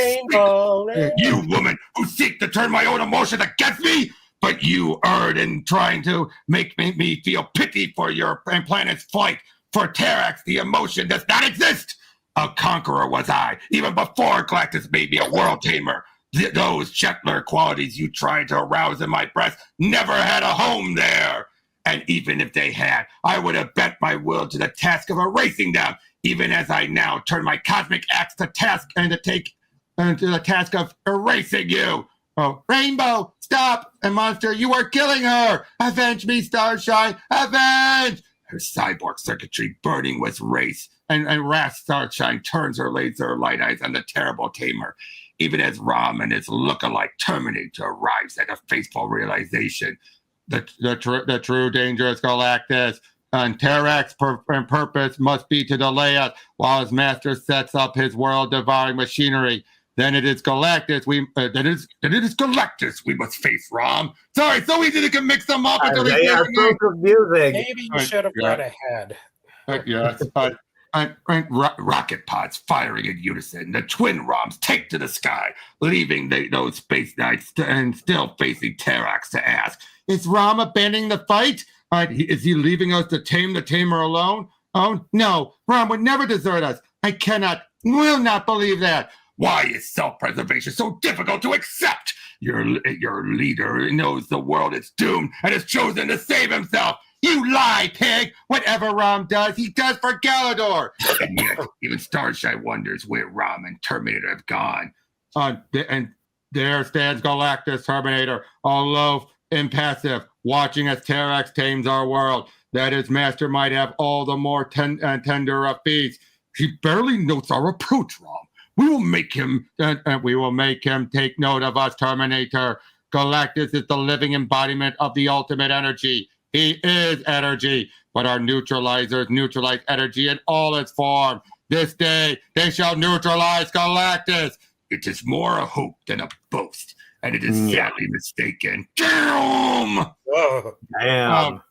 woman who seek to turn my own emotions against me, but you erred in trying to make me feel pity for your planet's flight. For Terrax, the emotion does not exist. A conqueror was I, even before Galactus made me a world tamer. Those gentler qualities you tried to arouse in my breast never had a home there. And even if they had, I would have bent my will to the task of erasing them, even as I now turn my cosmic axe to task and to the task of erasing you. Oh, Rainbow, stop! And monster, you are killing her! Avenge me, Starshine! Avenge! Her cyborg circuitry burning with race, and wrath, Starshine turns her laser light eyes on the terrible Tamer. even as Rom and his look-alike Terminator arrives at a fateful realization. The true danger is Galactus, and Terrax's purpose must be to delay us while his master sets up his world-devouring machinery. Then it is Galactus. Then it is Galactus we must face, Rom. Sorry, so easy to mix them up until they are so confusing. Maybe you should have read ahead. Yes. Rocket pods firing in unison. The twin Roms take to the sky, leaving those space knights and still facing Terrax to ask, is Rom abandoning the fight? Is he leaving us to tame the tamer alone? Oh, no. Rom would never desert us. I will not believe that. Why is self-preservation so difficult to accept? Your leader knows the world is doomed and has chosen to save himself. You lie, pig! Whatever Rom does, he does for Galador. And yet, even Starshine wonders where Rom and Terminator have gone. And there stands Galactus Terminator, aloof, impassive, watching as Terrax tames our world. That his master might have all the more tender of feast. He barely notes our approach, Rom. We will make him take note of us, Terminator. Galactus is the living embodiment of the ultimate energy. He is energy, but our neutralizers neutralize energy in all its form. This day, they shall neutralize Galactus. It is more a hope than a boast, and it is sadly mistaken. Damn! Damn.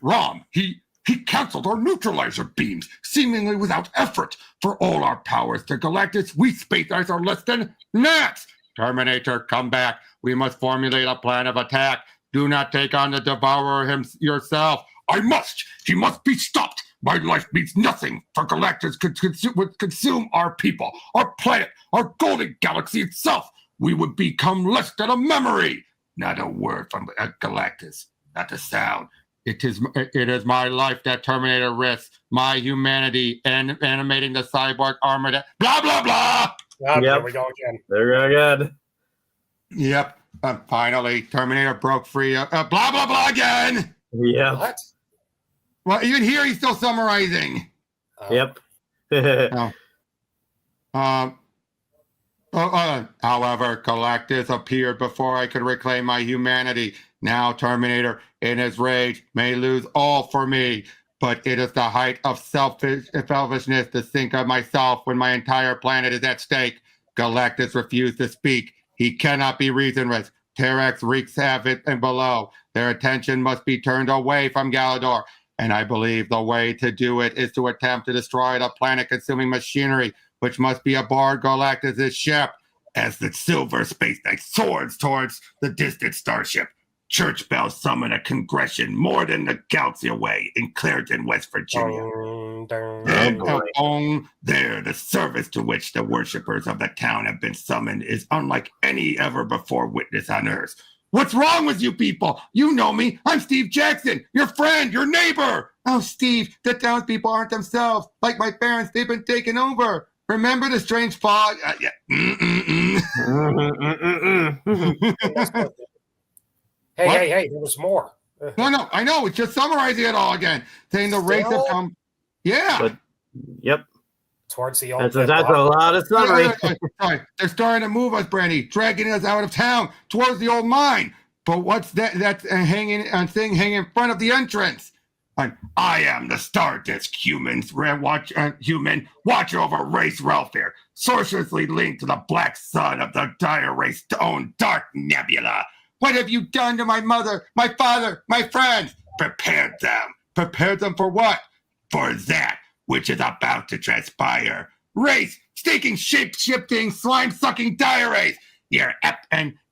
Rom, he canceled our neutralizer beams, seemingly without effort. For all our powers to Galactus, we space knights are less than gnats. Terminator, come back. We must formulate a plan of attack. Do not take on the Devourer yourself. I must. He must be stopped. My life means nothing, for Galactus would consume our people, our planet, our golden galaxy itself. We would become less than a memory. Not a word from Galactus. Not a sound. It is my life that Terminator risks, my humanity, and animating the cyborg armor that blah, blah, blah. There we go again. There we go again. Yep. Finally, Terminator broke free. Blah, blah, blah again. Yeah. What? Well, even here, he's still summarizing. Yep. However, Galactus appeared before I could reclaim my humanity. Now, Terminator, in his rage, may lose all for me. But it is the height of selfishness to think of myself when my entire planet is at stake. Galactus refused to speak. He cannot be reasoned with. Terrax wreaks havoc and below. Their attention must be turned away from Galador. And I believe the way to do it is to attempt to destroy the planet-consuming machinery, which must be aboard Galactus' ship. As the silver space knight soars towards the distant starship, church bells summon a congregation more than the galaxy away in Clairton, West Virginia. There, the service to which the worshippers of the town have been summoned is unlike any ever before witnessed on Earth. What's wrong with you people? You know me. I'm Steve Jackson, your friend, your neighbor. Oh, Steve, the townspeople aren't themselves. Like my parents, they've been taken over. Remember the strange fog? Hey, there was more. No, I know. It's just summarizing it all again. Saying the race have come. Yeah. But, yep. Towards the old. That's a lot of summary. They're starting to move us, Brandy, dragging us out of town towards the old mine. But what's that? That's hanging in front of the entrance. I am the Stardust humans, human watcher over race welfare, sorcerously linked to the black sun of the dire race's own dark nebula. What have you done to my mother, my father, my friends? Prepared them. Prepared them for what? For that which is about to transpire. Race, stinking, shape-shifting, slime-sucking dire race. Your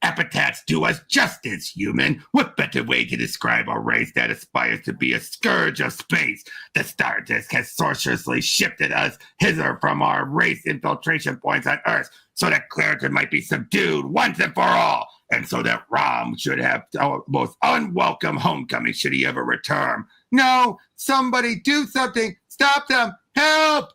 epithets do us justice, human. What better way to describe a race that aspires to be a scourge of space? The Stardust has sorcerously shifted us hither from our race infiltration points on Earth so that Clairton might be subdued once and for all, and so that Rom should have our most unwelcome homecoming should he ever return. No, somebody do something. Stop them. Help!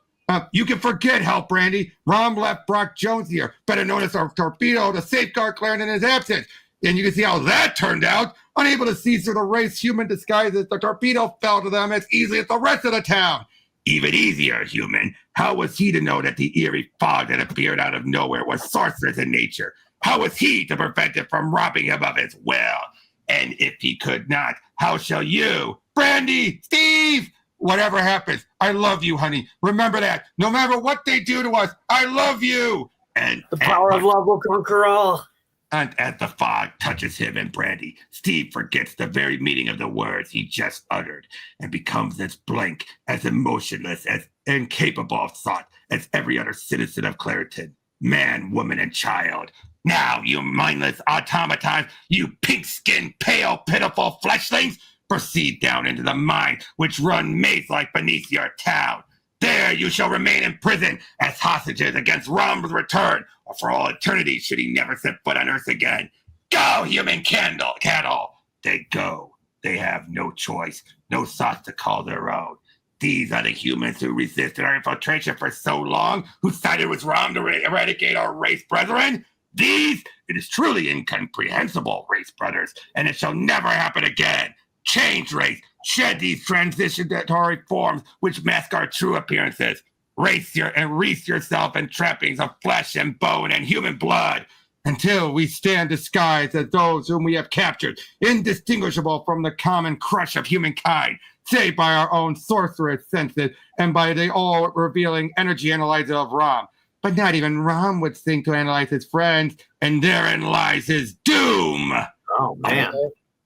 You can forget help, Brandy. Rom left Brock Jones here, better known as our torpedo, to safeguard Clarendon in his absence. And you can see how that turned out. Unable to see through the race human disguises, the torpedo fell to them as easily as the rest of the town. Even easier, human. How was he to know that the eerie fog that appeared out of nowhere was sorcerous in nature? How was he to prevent it from robbing him of his will? And if he could not, how shall you? Brandy, Steve, whatever happens, I love you, honey. Remember that. No matter what they do to us, I love you. And the power of love will conquer all. And as the fog touches him and Brandy, Steve forgets the very meaning of the words he just uttered and becomes as blank, as emotionless, as incapable of thought as every other citizen of Clariton, man, woman, and child. Now, you mindless automatons, you pink-skinned, pale, pitiful fleshlings, proceed down into the mine which run maze-like beneath your town. There you shall remain in prison as hostages against Rom's return, or for all eternity should he never set foot on Earth again. Go, human cattle! They go. They have no choice, no thoughts to call their own. These are the humans who resisted our infiltration for so long, who sided with Rom to eradicate our race brethren. These, it is truly incomprehensible, race brothers, and it shall never happen again. Change, race. Shed these transitory forms which mask our true appearances. Wreath yourself in trappings of flesh and bone and human blood, until we stand disguised as those whom we have captured, indistinguishable from the common crush of humankind, save by our own sorcerous senses and by the all-revealing energy analyzer of Rom. But not even Rom would think to analyze his friends, and therein lies his doom. Oh, man.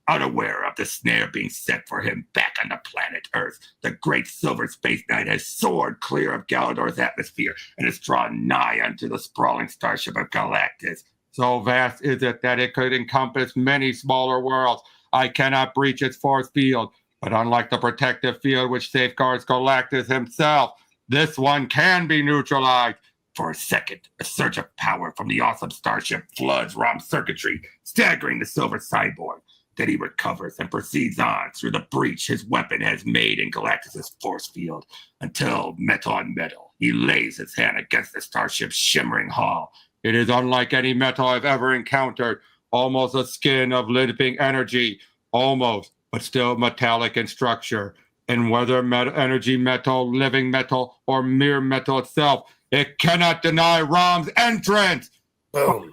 Unaware of the snare being set for him back on the planet Earth, the great silver space knight has soared clear of Galador's atmosphere and is drawn nigh unto the sprawling starship of Galactus. So vast is it that it could encompass many smaller worlds. I cannot breach its force field, but unlike the protective field which safeguards Galactus himself, this one can be neutralized. For a second, a surge of power from the awesome starship floods Rom's circuitry, staggering the silver cyborg. Then he recovers and proceeds on through the breach his weapon has made in Galactus' force field, until, metal on metal, he lays his hand against the starship's shimmering hull. It is unlike any metal I've ever encountered, almost a skin of living energy, almost, but still metallic in structure. And whether energy metal, living metal, or mere metal itself, it cannot deny Rom's entrance. Boom.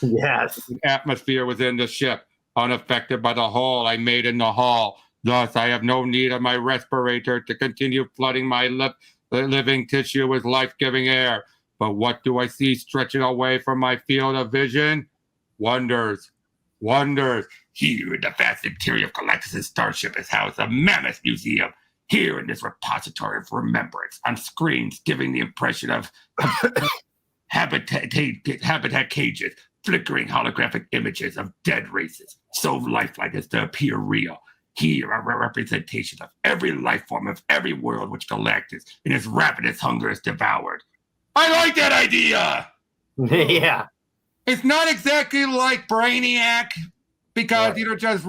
Yes. The atmosphere within the ship, unaffected by the hole I made in the hull. Thus, I have no need of my respirator to continue flooding my living tissue with life-giving air. But what do I see stretching away from my field of vision? Wonders. Wonders. Here in the vast interior of Galactus' starship is housed a mammoth museum. Here in this repository of remembrance, on screens giving the impression of habitat cages, flickering holographic images of dead races, so lifelike as to appear real. Here are representations of every life form of every world which Galactus, in his ravenous hunger, has devoured. I like that idea! Yeah. It's not exactly like Brainiac, because these are just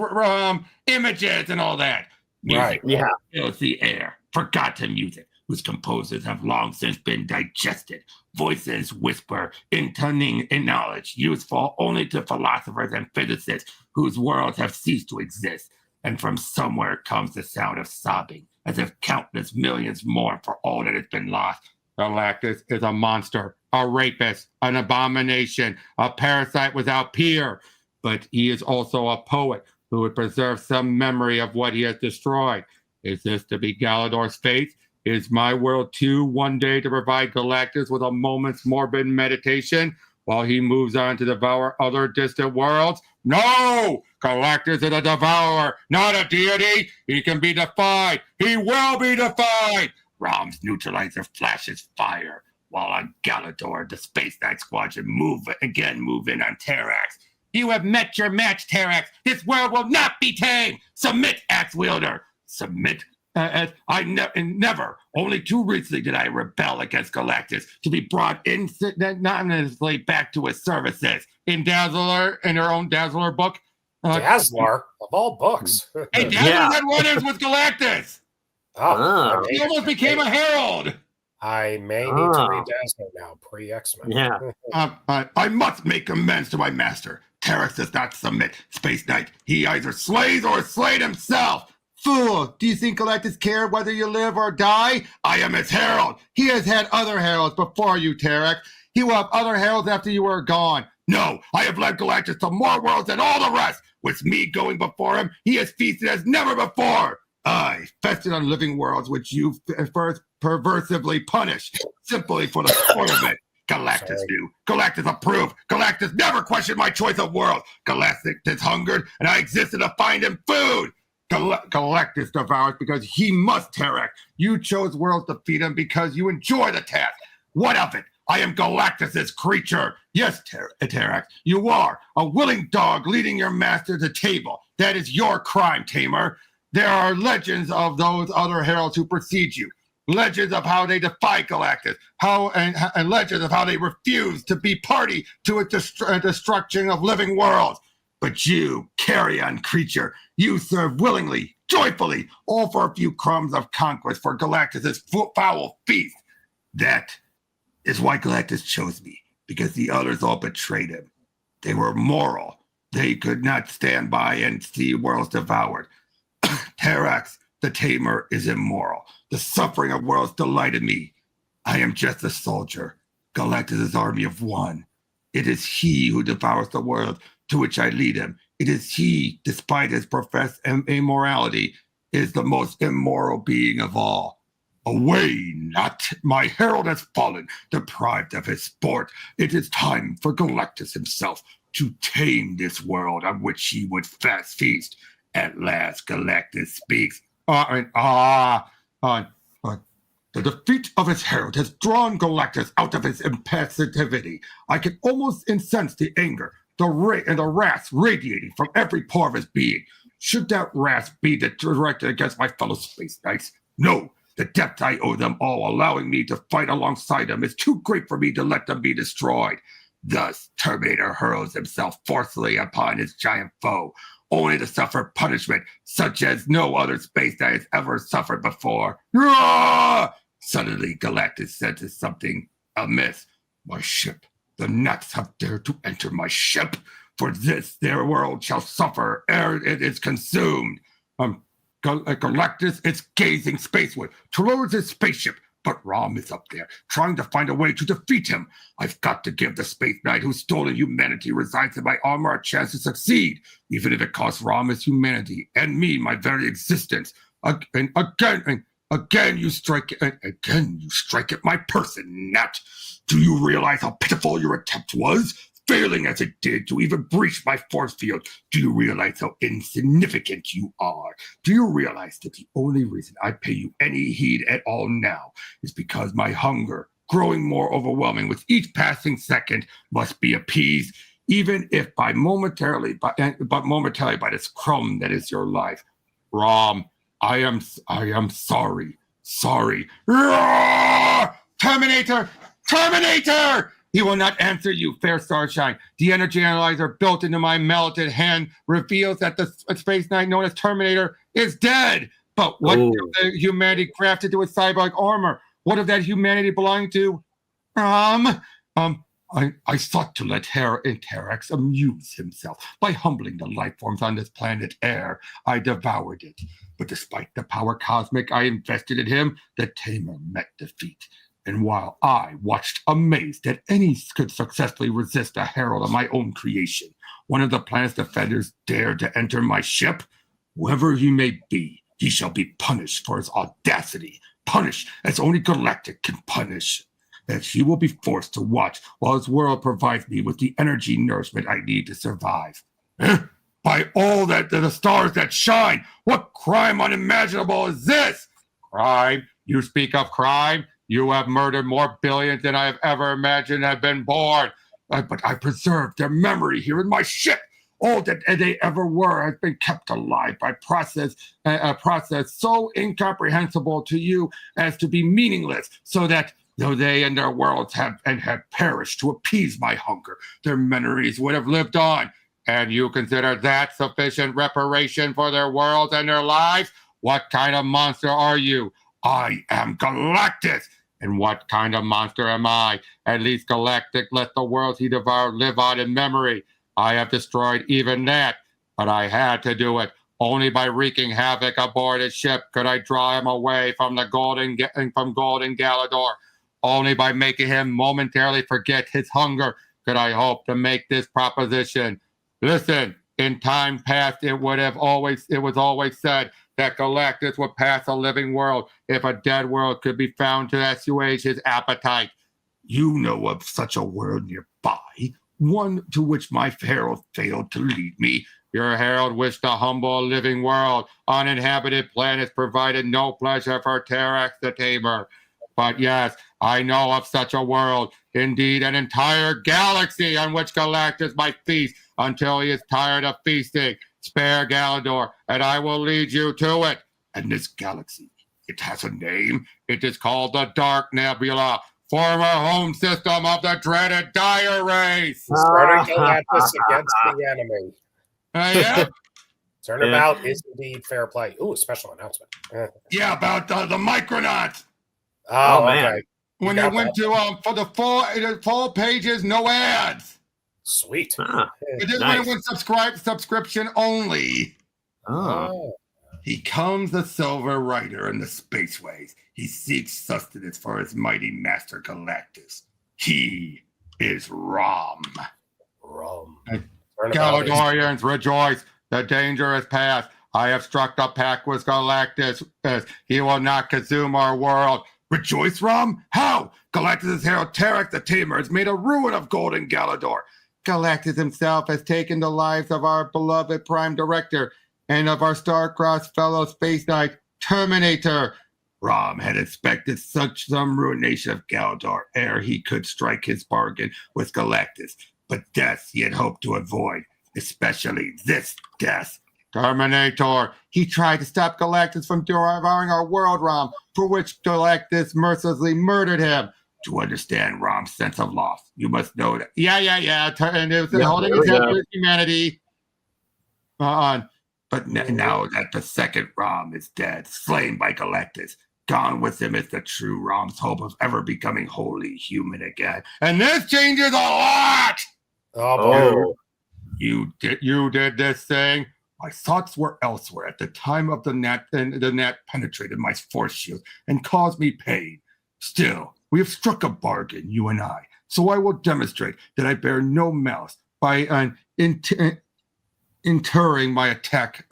images and all that. Music Right, yeah. fills the air, forgotten music, whose composers have long since been digested. Voices whisper, intoning in knowledge, useful only to philosophers and physicists whose worlds have ceased to exist. And from somewhere comes the sound of sobbing, as if countless millions mourn for all that has been lost. Galactus is a monster, a rapist, an abomination, a parasite without peer. But he is also a poet who would preserve some memory of what he has destroyed. Is this to be Galador's fate? Is my world too one day to provide Galactus with a moment's morbid meditation while he moves on to devour other distant worlds? No! Galactus is a devourer, not a deity. He can be defied. He will be defied. Rom's neutralizer flashes fire, while on Galador, the Space Knight Squadron move in on Terrax. You have met your match, Terrax. This world will not be tamed. Submit, Axe Wielder. Submit. Never. Only too recently did I rebel against Galactus to be brought anonymously back to his services. In her own Dazzler book. Dazzler, of all books. Hey, Dazzler had run-ins with Galactus. Oh. He almost became a herald. I may need to read Dazzler now, pre-X-Men. Yeah. I must make amends to my master. Terrax does not submit. Space Knight, he either slays or is slayed himself. Fool, do you think Galactus cared whether you live or die? I am his herald. He has had other heralds before you, Terex. He will have other heralds after you are gone. No, I have led Galactus to more worlds than all the rest. With me going before him, he has feasted as never before. I feasted on living worlds which you first perversively punished, simply for the sport of it. Galactus knew. Galactus approved. Galactus never questioned my choice of worlds. Galactus hungered, and I existed to find him food. Galactus devours because he must, Terex. You chose worlds to feed him because you enjoy the task. What of it? I am Galactus's creature. Yes, Terex, you are a willing dog leading your master to table. That is your crime, Tamer. There are legends of those other heralds who precede you. Legends of how they defy Galactus, and legends of how they refuse to be party to its destruction of living worlds. But you, carrion creature, you serve willingly, joyfully, all for a few crumbs of conquest for Galactus's foul feast. That is why Galactus chose me, because the others all betrayed him. They were moral. They could not stand by and see worlds devoured. Terex, the tamer, is immoral. The suffering of worlds delighted me. I am just a soldier, Galactus's army of one. It is he who devours the world to which I lead him. It is he, despite his professed immorality, is the most immoral being of all. Away, not! My herald has fallen, deprived of his sport. It is time for Galactus himself to tame this world on which he would fast feast. At last, Galactus speaks. The defeat of his herald has drawn Galactus out of his impassivity. I can almost sense the anger, the wrath radiating from every pore of his being. Should that wrath be directed against my fellow Space Knights? No, the debt I owe them all, allowing me to fight alongside them, is too great for me to let them be destroyed. Thus, Terminator hurls himself forcefully upon his giant foe, only to suffer punishment such as no other Space Knight has ever suffered before. Roar! Suddenly, Galactus senses something amiss. My ship. The Nats have dared to enter my ship. For this, their world shall suffer ere it is consumed. Galactus is gazing spaceward towards his spaceship, but Rom is up there, trying to find a way to defeat him. I've got to give the Space Knight whose stolen humanity resides in my armor a chance to succeed, even if it costs Rom his humanity and me my very existence. Again you strike at my person, Nat. Do you realize how pitiful your attempt was? Failing as it did to even breach my force field. Do you realize how insignificant you are? Do you realize that the only reason I pay you any heed at all now is because my hunger, growing more overwhelming with each passing second, must be appeased, even if momentarily by this crumb that is your life? Rom, I am sorry. Sorry. Roar! Terminator! Terminator! He will not answer you, fair starshine. The energy analyzer built into my melted hand reveals that the Space Knight known as Terminator is dead. But what of the humanity crafted to its cyborg armor? What of that humanity belonging to I sought to let Terex amuse himself by humbling the life forms on this planet Air. I devoured it. But despite the power cosmic I invested in him, the tamer met defeat. And while I watched amazed that any could successfully resist a herald of my own creation, one of the planet's defenders dared to enter my ship. Whoever he may be, he shall be punished for his audacity. Punished as only Galactic can punish. That he will be forced to watch while his world provides me with the energy nourishment I need to survive. By all that the stars that shine, what crime unimaginable is this? Crime? You speak of crime? You have murdered more billions than I have ever imagined have been born. But I preserved their memory here in my ship. All that they ever were has been kept alive by a process so incomprehensible to you as to be meaningless, so that though they and their worlds have perished to appease my hunger, their memories would have lived on. And you consider that sufficient reparation for their worlds and their lives? What kind of monster are you? I am Galactus. And what kind of monster am I? At least Galactic let the worlds he devoured live on in memory. I have destroyed even that, but I had to do it. Only by wreaking havoc aboard his ship could I draw him away from Golden Galador. Only by making him momentarily forget his hunger could I hope to make this proposition. Listen, in time past, it was always said that Galactus would pass a living world if a dead world could be found to assuage his appetite. You know of such a world nearby, one to which my herald failed to lead me. Your herald wished to humble a living world. Uninhabited planets provided no pleasure for Terrax the Tamer. But yes, I know of such a world, indeed an entire galaxy on which Galactus might feast until he is tired of feasting. Spare Galador, and I will lead you to it. And this galaxy, it has a name. It is called the Dark Nebula, former home system of the dreaded Dire Race. Starting Galactus against the enemy. Yeah. Turnabout is indeed fair play. Ooh, a special announcement. Yeah, about the Micronauts. Oh, man. okay. When you went to for the full pages, no ads. Sweet. But this one went subscription only. Oh. He comes the Silver Rider in the spaceways. He seeks sustenance for his mighty master Galactus. He is Rom. Galadorians, rejoice. The danger is past. I have struck a pact with Galactus. He will not consume our world. Rejoice, Rom? How? Galactus' herald Terrax the Tamer has made a ruin of Golden Galador. Galactus himself has taken the lives of our beloved Prime Director and of our star-crossed fellow Spaceknight, Terminator. Rom had expected some ruination of Galador ere he could strike his bargain with Galactus, but death he had hoped to avoid, especially this death. Terminator. He tried to stop Galactus from devouring our world, Rom, for which Galactus mercilessly murdered him. To understand Rom's sense of loss, you must know that. And it was holding his head with humanity. But now that the second Rom is dead, slain by Galactus, gone with him is the true Rom's hope of ever becoming wholly human again. And this changes a lot. Oh. You did this thing. My thoughts were elsewhere at the time of the net, and the net penetrated my force shield and caused me pain. Still, we have struck a bargain, you and I, so I will demonstrate that I bear no malice by interring my attack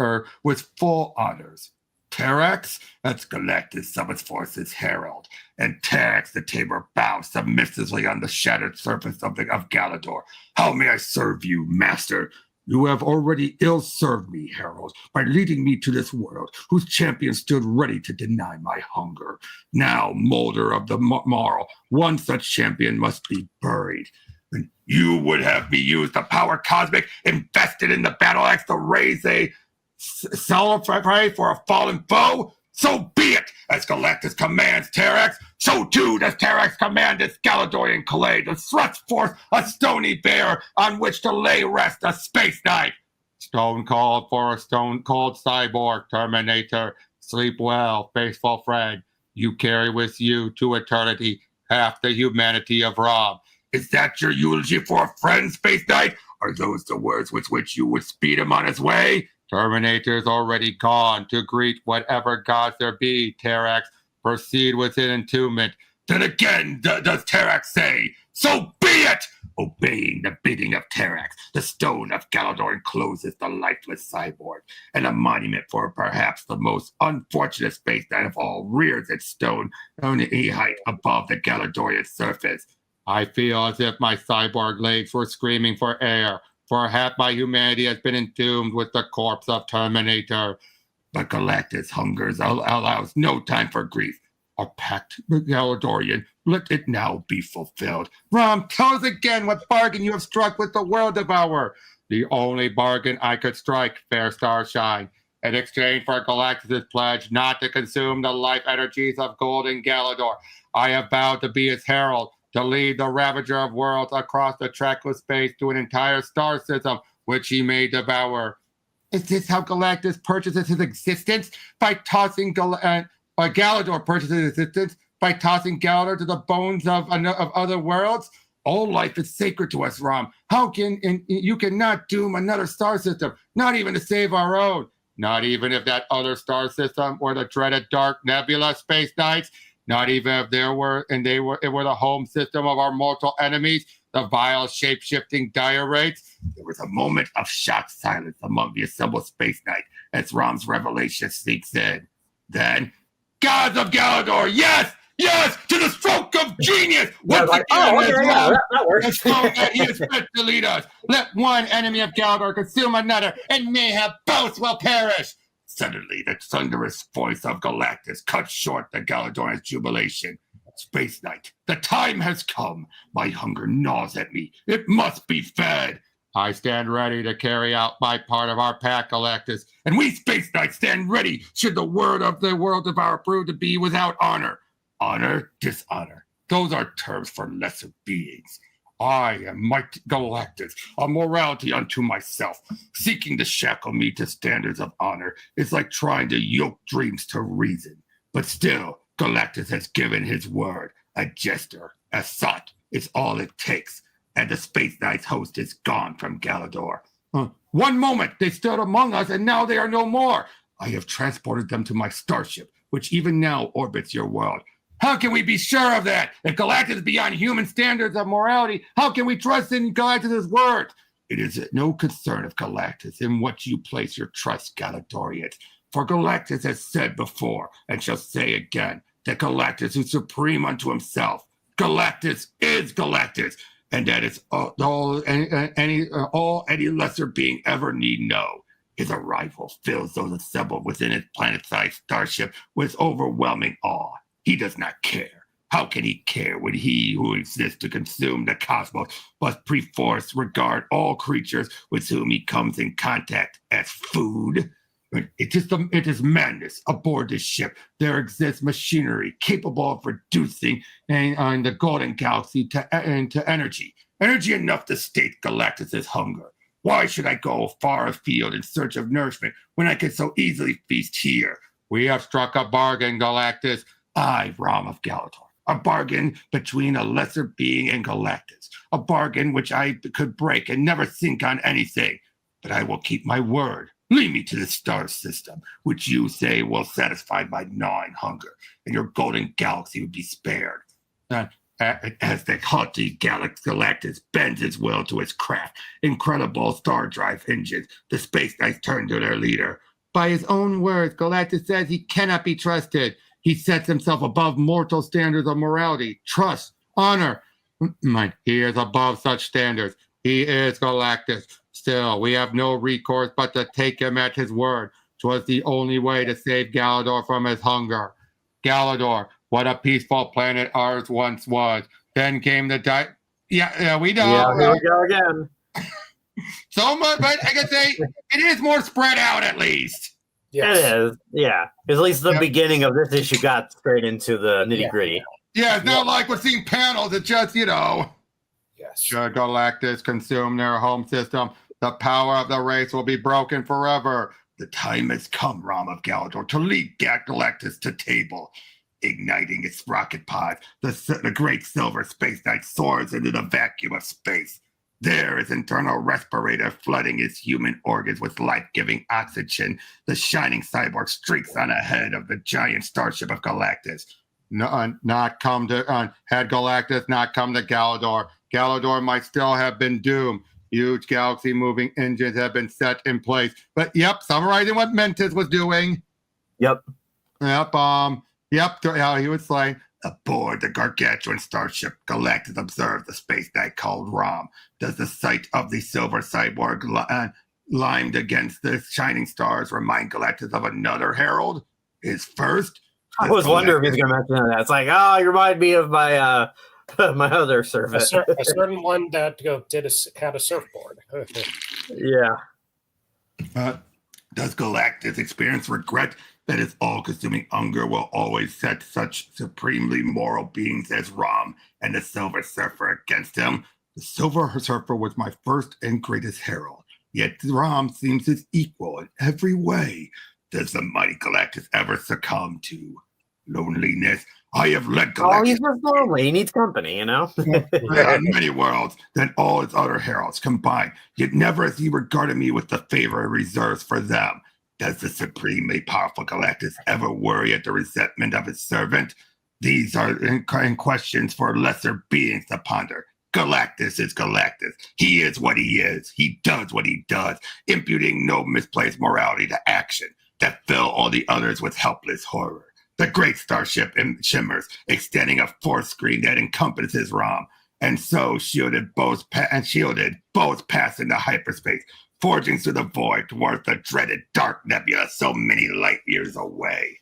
with full honors. Terrax, that's Galactus Summons Forces Herald, and Terrax the Tamer bows submissively on the shattered surface of Galador. How may I serve you, Master? You have already ill-served me, Herald, by leading me to this world, whose champion stood ready to deny my hunger. Now, molder of the marl, one such champion must be buried. And you would have me use the power cosmic invested in the battle axe to raise a celebrate for a fallen foe? So be it! As Galactus commands Terrax, so too does Terrax command its Galadorian clay to thrust forth a stony bear on which to lay rest a space knight. Stone cold for a stone cold cyborg, Terminator. Sleep well, faithful friend. You carry with you to eternity half the humanity of Rom. Is that your eulogy for a friend, Space Knight? Are those the words with which you would speed him on his way? Terminator's already gone to greet whatever gods there be, Terrax. Proceed with his entombment. Then again does Terrax say, so be it! Obeying the bidding of Terrax, the stone of Galador encloses the lifeless cyborg, and a monument for perhaps the most unfortunate space knight of all rears its stone on any height above the Galadorian surface. I feel as if my cyborg legs were screaming for air, for half my humanity has been entombed with the corpse of Terminator. But Galactus hungers allows no time for grief. A pact with Galadorian, let it now be fulfilled. Rom, tell us again what bargain you have struck with the World Devourer. The only bargain I could strike, fair starshine, in exchange for Galactus' pledge not to consume the life energies of Golden Galador. I have vowed to be his herald, to lead the Ravager of Worlds across the trackless space to an entire star system which he may devour. Is this how Galactus purchases his existence? By tossing Galador purchases his existence by tossing Galador to the bones of other worlds? All life is sacred to us, Rom. You cannot doom another star system, not even to save our own. Not even if that other star system were the dreaded dark nebula space knights. Not even if it were the home system of our mortal enemies, the vile shape-shifting dire wraiths. There was a moment of shocked silence among the assembled space knight as Rom's revelation sneaks in. Then, gods of Galador, yes, to the stroke of genius. Once again, that works. Has shown that he is fit to lead us. Let one enemy of Galador consume another, and mayhap both will perish. Suddenly, the thunderous voice of Galactus cut short the Galador's jubilation. Space Knight, the time has come. My hunger gnaws at me. It must be fed. I stand ready to carry out my part of our pact, Galactus, and we Space Knights stand ready should the word of the world devour prove to be without honor. Honor, dishonor, those are terms for lesser beings. I am mighty Galactus, a morality unto myself. Seeking to shackle me to standards of honor is like trying to yoke dreams to reason. But still, Galactus has given his word. A gesture, a thought is all it takes. And the Space Knight's host is gone from Galador. One moment they stood among us, and now they are no more. I have transported them to my starship, which even now orbits your world. How can we be sure of that? If Galactus is beyond human standards of morality, how can we trust in Galactus' word? It is no concern of Galactus in what you place your trust, Galadorians. For Galactus has said before, and shall say again, that Galactus is supreme unto himself. Galactus is Galactus, and that is all any lesser being ever need know. His arrival fills those assembled within his planet-sized starship with overwhelming awe. He does not care. How can he care when he who exists to consume the cosmos must perforce regard all creatures with whom he comes in contact as food? It is madness. Aboard this ship, there exists machinery capable of reducing the golden galaxy to energy enough to sate Galactus' hunger. Why should I go far afield in search of nourishment when I can so easily feast here? We have struck a bargain, Galactus. I, Rom of Galador, a bargain between a lesser being and Galactus, a bargain which I could break and never sink on anything. But I will keep my word. Lead me to the star system, which you say will satisfy my gnawing hunger, and your golden galaxy would be spared. As the haughty Galactus bends his will to his craft, incredible star drive engines, the Space Knights turn to their leader. By his own words, Galactus says he cannot be trusted. He sets himself above mortal standards of morality, trust, honor. He is above such standards. He is Galactus. Still, we have no recourse but to take him at his word. 'Twas the only way to save Galador from his hunger. Galador, what a peaceful planet ours once was. Then came the Yeah, we know. Yeah, here we go again. So much, but I can say it is more spread out at least. Yes. It is, yeah. At least the beginning of this issue got straight into the nitty-gritty. Yeah, it's not like we're seeing panels. It's just, Yes. Should Galactus consume their home system, the power of the race will be broken forever. The time has come, Rom of Galador, to lead Galactus to table. Igniting its rocket pod, the great silver space knight soars into the vacuum of space. There is internal respirator flooding his human organs with life-giving oxygen. The shining cyborg streaks on ahead of the giant starship of Galactus. Had Galactus not come to Galador, Galador might still have been doomed. Huge galaxy-moving engines have been set in place. But summarizing what Mentis was doing. He was saying, aboard the gargantuan starship, Galactus observed the space knight called Rom. Does the sight of the silver cyborg limed against the shining stars remind Galactus of another herald? His first? I was wondering if he's going to mention that. It's like, you remind me of my my other servant. A certain one that had a surfboard. Yeah. Does Galactus experience regret that his all-consuming hunger will always set such supremely moral beings as Rom and the Silver Surfer against him? The Silver Surfer was my first and greatest herald, yet Rom seems his equal in every way. Does the mighty Galactus ever succumb to loneliness? I have led Galactus. He's just lonely. He needs company, in many worlds than all his other heralds combined. Yet never has he regarded me with the favor he reserves for them. Does the supremely powerful Galactus ever worry at the resentment of his servant? These are questions for lesser beings to ponder. Galactus is Galactus. He is what he is. He does what he does, imputing no misplaced morality to action that fill all the others with helpless horror. The great starship shimmers, extending a force screen that encompasses Rom, and so shielded both pass into hyperspace, forging through the void towards the dreaded dark nebula so many light years away.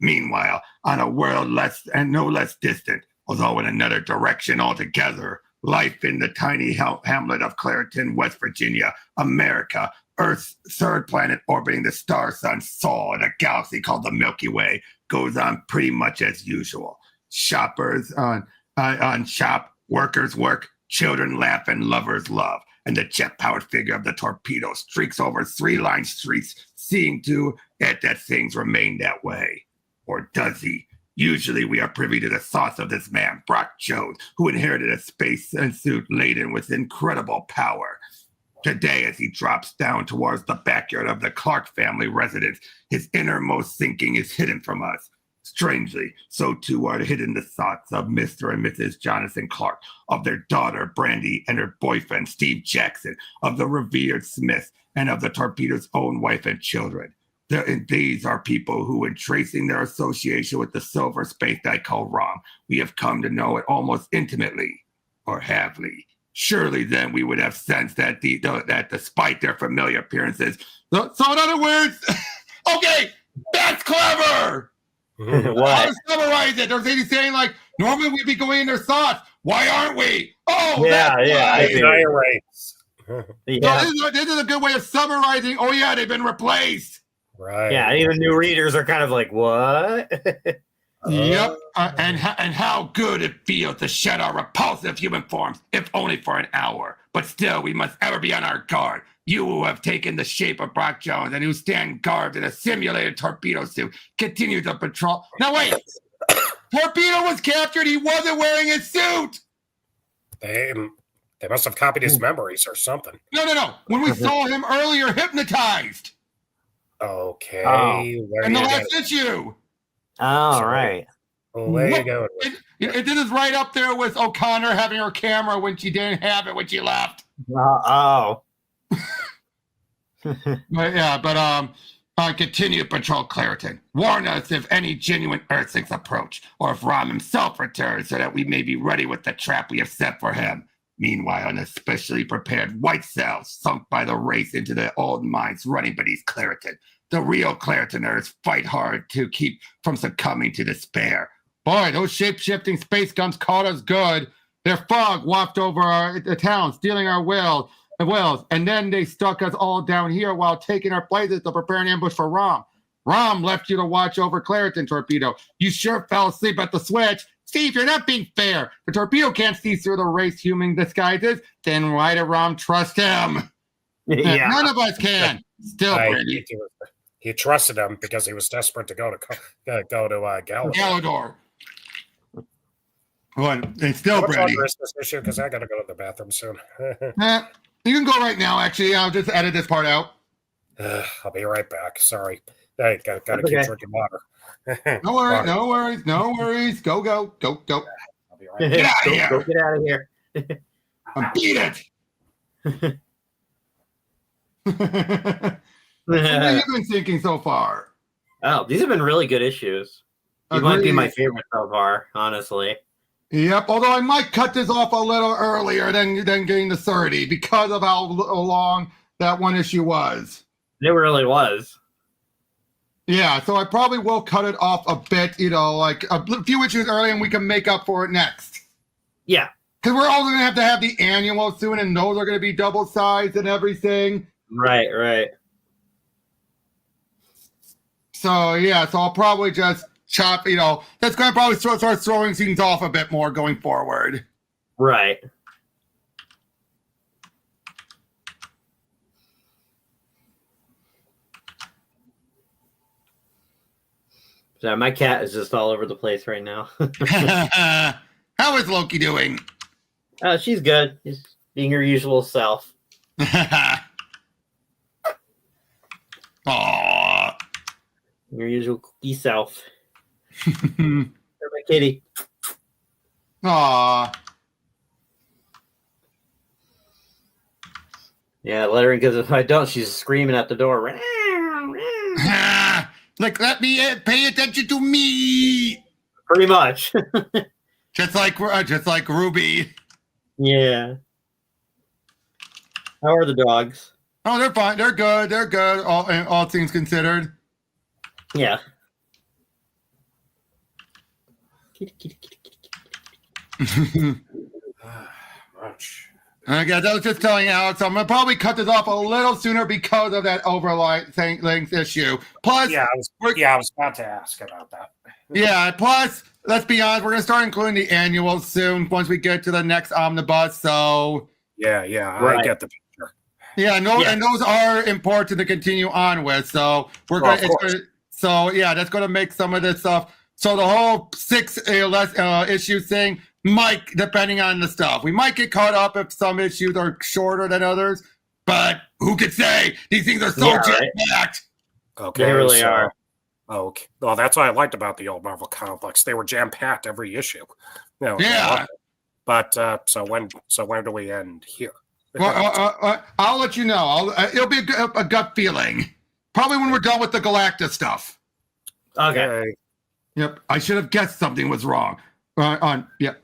Meanwhile, on a world no less distant, although in another direction altogether, life in the tiny hamlet of Clariton, West Virginia, America, Earth's third planet orbiting the star sun Sol in a galaxy called the Milky Way, goes on pretty much as usual. Shoppers on shop, workers work, children laugh, and lovers love. And the jet-powered figure of the torpedo streaks over three-line streets, seeing to it that things remain that way. Or does he? Usually we are privy to the thoughts of this man, Brock Jones, who inherited a space suit laden with incredible power. Today, as he drops down towards the backyard of the Clark family residence, his innermost thinking is hidden from us. Strangely, so too are hidden the thoughts of Mr. and Mrs. Jonathan Clark, of their daughter, Brandy, and her boyfriend, Steve Jackson, of the revered Smith, and of the torpedo's own wife and children. These are people who, in tracing their association with the silver space knight called Rom, we have come to know it almost intimately, or have we? Surely then we would have sensed that that despite their familiar appearances, so in other words, okay, that's clever. What? How to summarize it? There's saying like normally we'd be going in their thoughts. Why aren't we? Oh, yeah. Right. Yeah. So this is a good way of summarizing. Oh yeah, they've been replaced. Right. Yeah, even new readers are kind of like, what? Yep, and how good it feels to shed our repulsive human forms, if only for an hour. But still, we must ever be on our guard. You who have taken the shape of Brock Jones and who stand garbed in a simulated torpedo suit, continue to patrol. Now wait, Torpedo was captured. He wasn't wearing his suit. They must have copied his memories or something. No. When we saw him earlier, hypnotized. Okay. In the last issue. Oh, right. Where you going? This is right up there with O'Connor having her camera when she didn't have it when she left. Continue to patrol Clariton. Warn us if any genuine Earthlings approach, or if Rom himself returns, so that we may be ready with the trap we have set for him. Meanwhile, an especially prepared white cell sunk by the race into the old mines running beneath Clariton. The real Claritoners fight hard to keep from succumbing to despair. Boy, those shape-shifting space guns caught us good. Their fog wafted over the town, stealing our wells, and then they stuck us all down here while taking our places to prepare an ambush for Rom. Rom left you to watch over Clariton, Torpedo. You sure fell asleep at the switch. Steve, you're not being fair. The Torpedo can't see through the race human disguises. Then why did Rom trust him? Yeah. None of us can. Still, Brady. He trusted him because he was desperate to go to Galador. Galador. Well, and still, How much Brady. longer is this issue? Because I got to go to the bathroom soon. You can go right now, actually. I'll just edit this part out. I'll be right back. Sorry. I got to keep drinking water. No worries. Go. I'll be right back. Get out of here. Go get out of here. Beat it. What have you been thinking so far? Oh, these have been really good issues. These might be my favorite so far, honestly. Yep, although I might cut this off a little earlier than getting to 30 because of how long that one issue was. It really was. Yeah, so I probably will cut it off a bit, like a few issues early, and we can make up for it next. Yeah. Because we're also going to have the annual soon, and those are going to be double-sized and everything. Right. So, yeah, I'll probably just chop, that's going to probably start throwing things off a bit more going forward. Right. So my cat is just all over the place right now. How is Loki doing? Oh, she's good. She's being her usual self. Aww. your usual cookie self. You're my kitty. Aw. Yeah, let her in, because if I don't, she's screaming at the door. Like, let me in. Pay attention to me. Pretty much. Just like Ruby. Yeah. How are the dogs? Oh, they're fine. They're good. They're good. All things considered. Yeah. Much. Okay, I was just telling Alex, I'm gonna probably cut this off a little sooner because of that overlay length issue. Plus, I was about to ask about that. Yeah, plus, let's be honest, we're gonna start including the annuals soon once we get to the next omnibus. So Yeah, Right. I get the picture. yeah, and those are important to continue on with. So we're Well, that's gonna make some of this stuff. So the whole 6 issue thing might, depending on the stuff, we might get caught up if some issues are shorter than others. But who could say? These things are so jam-packed. Okay, They really are. Okay. Well, that's what I liked about the old Marvel complex. They were jam-packed every issue. Yeah. But so when do we end here? Well, I'll let you know. It'll be a gut feeling. Probably when we're done with the Galactus stuff. Okay. Yep. I should have guessed something was wrong. Yep.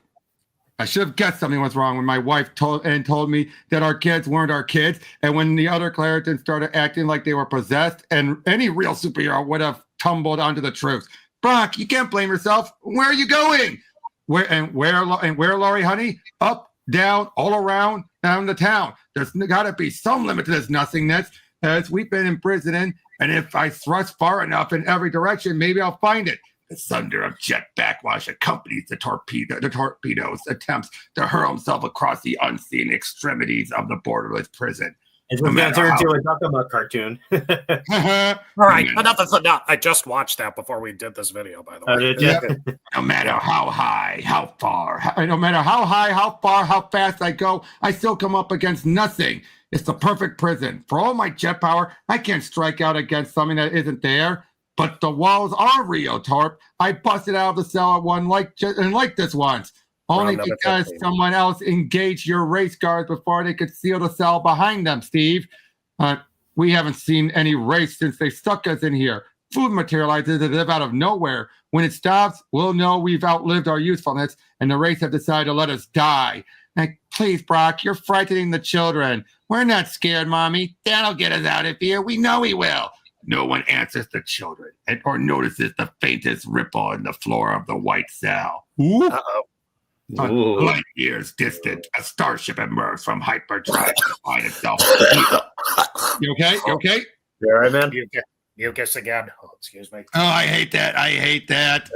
I should have guessed something was wrong when my wife told me that our kids weren't our kids, and when the other Claritons started acting like they were possessed, and any real superhero would have tumbled onto the truth. Brock, you can't blame yourself. Where are you going? Where, Laurie, honey? Up, down, all around, down the town. There's got to be some limit to this nothingness, as we've been imprisoning, and if I thrust far enough in every direction, maybe I'll find it. The thunder of jet backwash accompanies the torpedo's attempts to hurl himself across the unseen extremities of the borderless prison. It's going to turn into a Duck cartoon. All right, enough. I just watched that before we did this video, by the way. Did you? No matter how high, how far, no matter how high, how far, how fast I go, I still come up against nothing. It's the perfect prison. For all my jet power, I can't strike out against something that isn't there. But the walls are real, Torp. I busted out of the cell at one like this once. Only because someone else engaged your race guards before they could seal the cell behind them, Steve. We haven't seen any race since they stuck us in here. Food materializes as if out of nowhere. When it stops, we'll know we've outlived our usefulness, and the race have decided to let us die. Like, please, Brock, you're frightening the children. We're not scared, Mommy. Dad'll get us out of here. We know he will. No one answers the children or notices the faintest ripple in the floor of the white cell. Light years distant, a starship emerged from hyperdrive to find itself. You okay? You okay? You all right, man? Mucus again. Oh, excuse me. Oh, I hate that.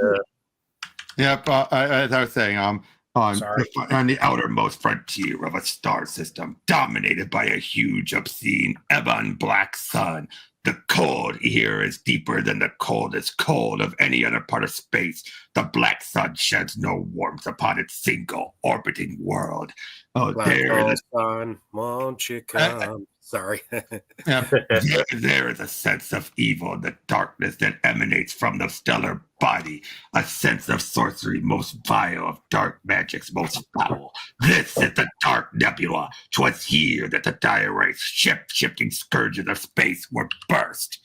Yep. As I was saying, on the outermost frontier of a star system dominated by a huge, obscene, ebon black sun. The cold here is deeper than the coldest cold of any other part of space. The black sun sheds no warmth upon its single orbiting world. Oh, there the sun, won't you come? Sorry. There is a sense of evil in the darkness that emanates from the stellar body, a sense of sorcery most vile, of dark magics most foul. This is the Dark Nebula. 'Twas here that the dire shifting scourges of space were burst.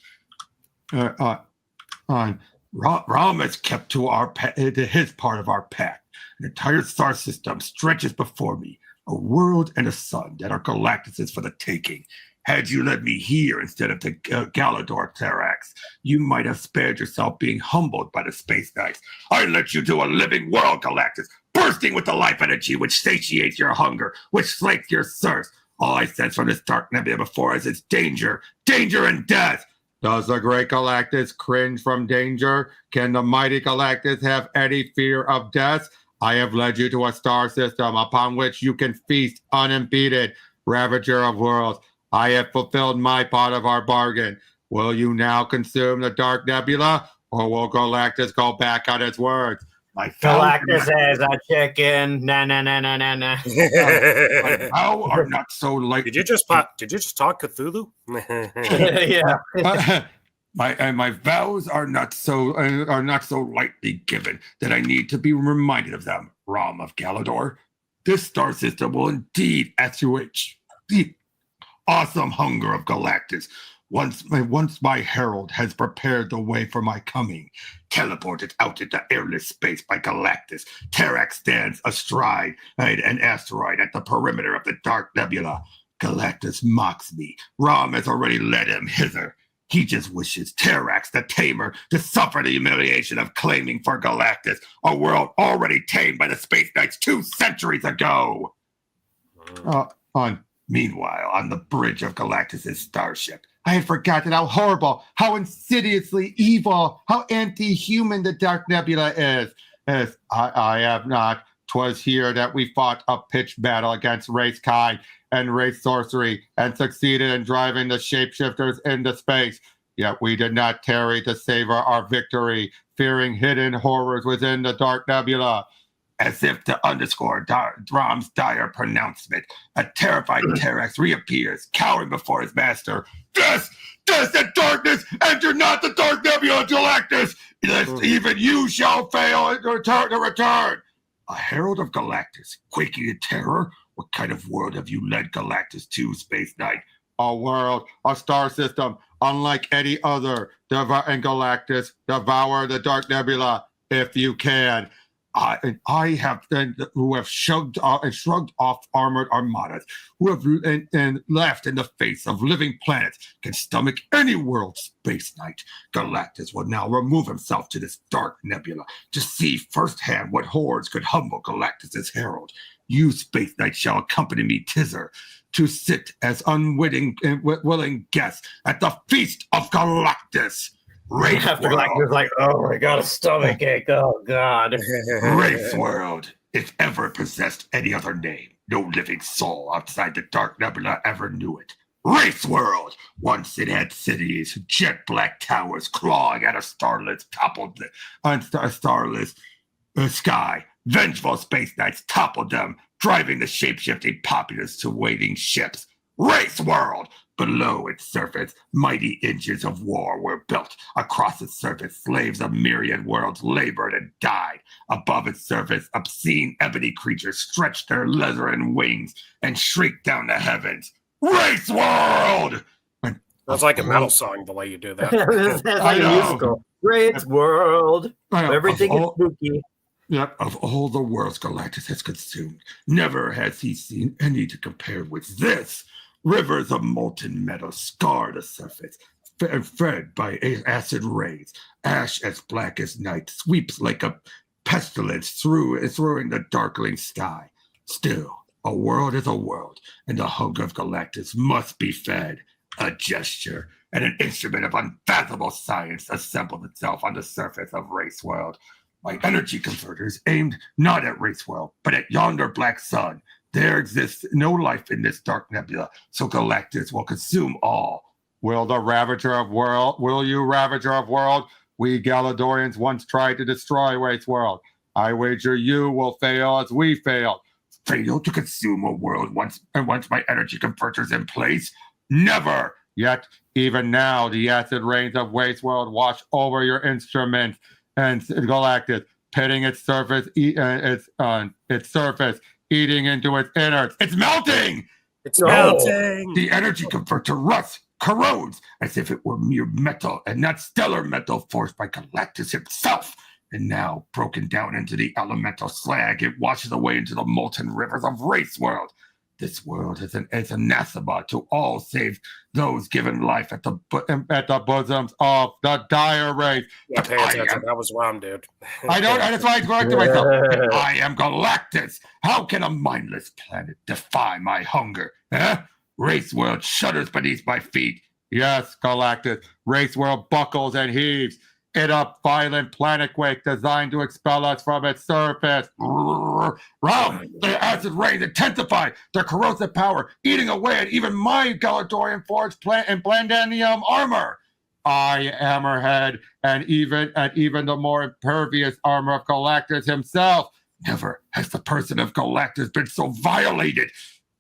Rom is kept to his part of our pact. An entire star system stretches before me. A world and a sun that are Galactuses for the taking. Had you led me here instead of to Galador Therax, you might have spared yourself being humbled by the Space Knights. I led you to a living world, Galactus, bursting with the life energy which satiates your hunger, which slakes your thirst. All I sense from this dark nebula before us is danger, danger and death. Does the great Galactus cringe from danger? Can the mighty Galactus have any fear of death? I have led you to a star system upon which you can feast unimpeded. Ravager of worlds, I have fulfilled my part of our bargain. Will you now consume the Dark Nebula, or will Galactus go back on his words? Galactus is a chicken. Na. How are not so light? Did you just talk Cthulhu? Yeah. My vows are not so lightly given that I need to be reminded of them, Rom of Galador. This star system will indeed assuage the awesome hunger of Galactus. Once my herald has prepared the way for my coming, teleported out into airless space by Galactus, Terrax stands astride an asteroid at the perimeter of the Dark Nebula. Galactus mocks me. Rom has already led him hither. He just wishes Terrax, the Tamer, to suffer the humiliation of claiming for Galactus, a world already tamed by the Spaceknights 2 centuries ago. Meanwhile, on the bridge of Galactus' starship, I had forgotten how horrible, how insidiously evil, how anti-human the Dark Nebula is. As I have not. 'Twas here that we fought a pitched battle against race kind and race sorcery, and succeeded in driving the shapeshifters into space. Yet we did not tarry to savor our victory, fearing hidden horrors within the Dark Nebula. As if to underscore Rom's dire pronouncement, a terrified Terrax reappears, cowering before his master. Death and darkness, enter not the Dark Nebula, Galactus, lest even you shall fail to return. A herald of Galactus, quaking in terror? What kind of world have you led Galactus to, Spaceknight? A world, a star system, unlike any other. And Galactus, devour the Dark Nebula, if you can. I have who have shrugged off armored armadas, who have and left in the face of living planets, can stomach any world, Spaceknight. Galactus will now remove himself to this Dark Nebula to see firsthand what horrors could humble Galactus's herald. You, Spaceknight, shall accompany me thither to sit as unwitting and willing guests at the feast of Galactus. After Galactus, like, oh, I got a stomach ache. Oh God. Race World, if ever possessed any other name, no living soul outside the Dark Nebula ever knew it. Race World, once it had cities, jet black towers clawing at a starless sky. Vengeful space knights toppled them, driving the shape-shifting populace to waiting ships. Race World! Below its surface, mighty engines of war were built. Across its surface, slaves of myriad worlds labored and died. Above its surface, obscene ebony creatures stretched their leathern wings and shrieked down the heavens. Race World! That's like a metal song, the way you do that. That's like a musical. Race World. Everything is spooky. Yep, of all the worlds Galactus has consumed, never has he seen any to compare with this. Rivers of molten metal scar the surface, fed by acid rays. Ash as black as night sweeps like a pestilence through the darkling sky. Still, a world is a world, and the hunger of Galactus must be fed. A gesture and an instrument of unfathomable science assembled itself on the surface of Race World. My energy converters aimed not at Race World, but at yonder black sun. There exists no life in this Dark Nebula, so Galactus will consume all. Will you, Ravager of World? We Galadorians once tried to destroy Race World. I wager you will fail as we failed. Fail to consume a world once my energy converter's in place? Never! Yet, even now, the acid rains of Waste World wash over your instruments and Galactus, pitting its surface, eating into its innards. It's melting! It's melting! The energy converter rusts, corrodes, as if it were mere metal and not stellar metal forced by Galactus himself. And now, broken down into the elemental slag, it washes away into the molten rivers of Race World. This world is an anathema to all save those given life at the bosoms of the dire race. Yeah, pay attention. That was Rom, dude. I don't. That's why I corrected myself. I am Galactus. How can a mindless planet defy my hunger? Race World shudders beneath my feet. Yes, Galactus. Race World buckles and heaves. In a violent planet quake designed to expel us from its surface. Rom, the acid rays intensify their corrosive power, eating away at even my Galadorian forged and Blandanium armor. I, Hammerhead, and even the more impervious armor of Galactus himself. Never has the person of Galactus been so violated.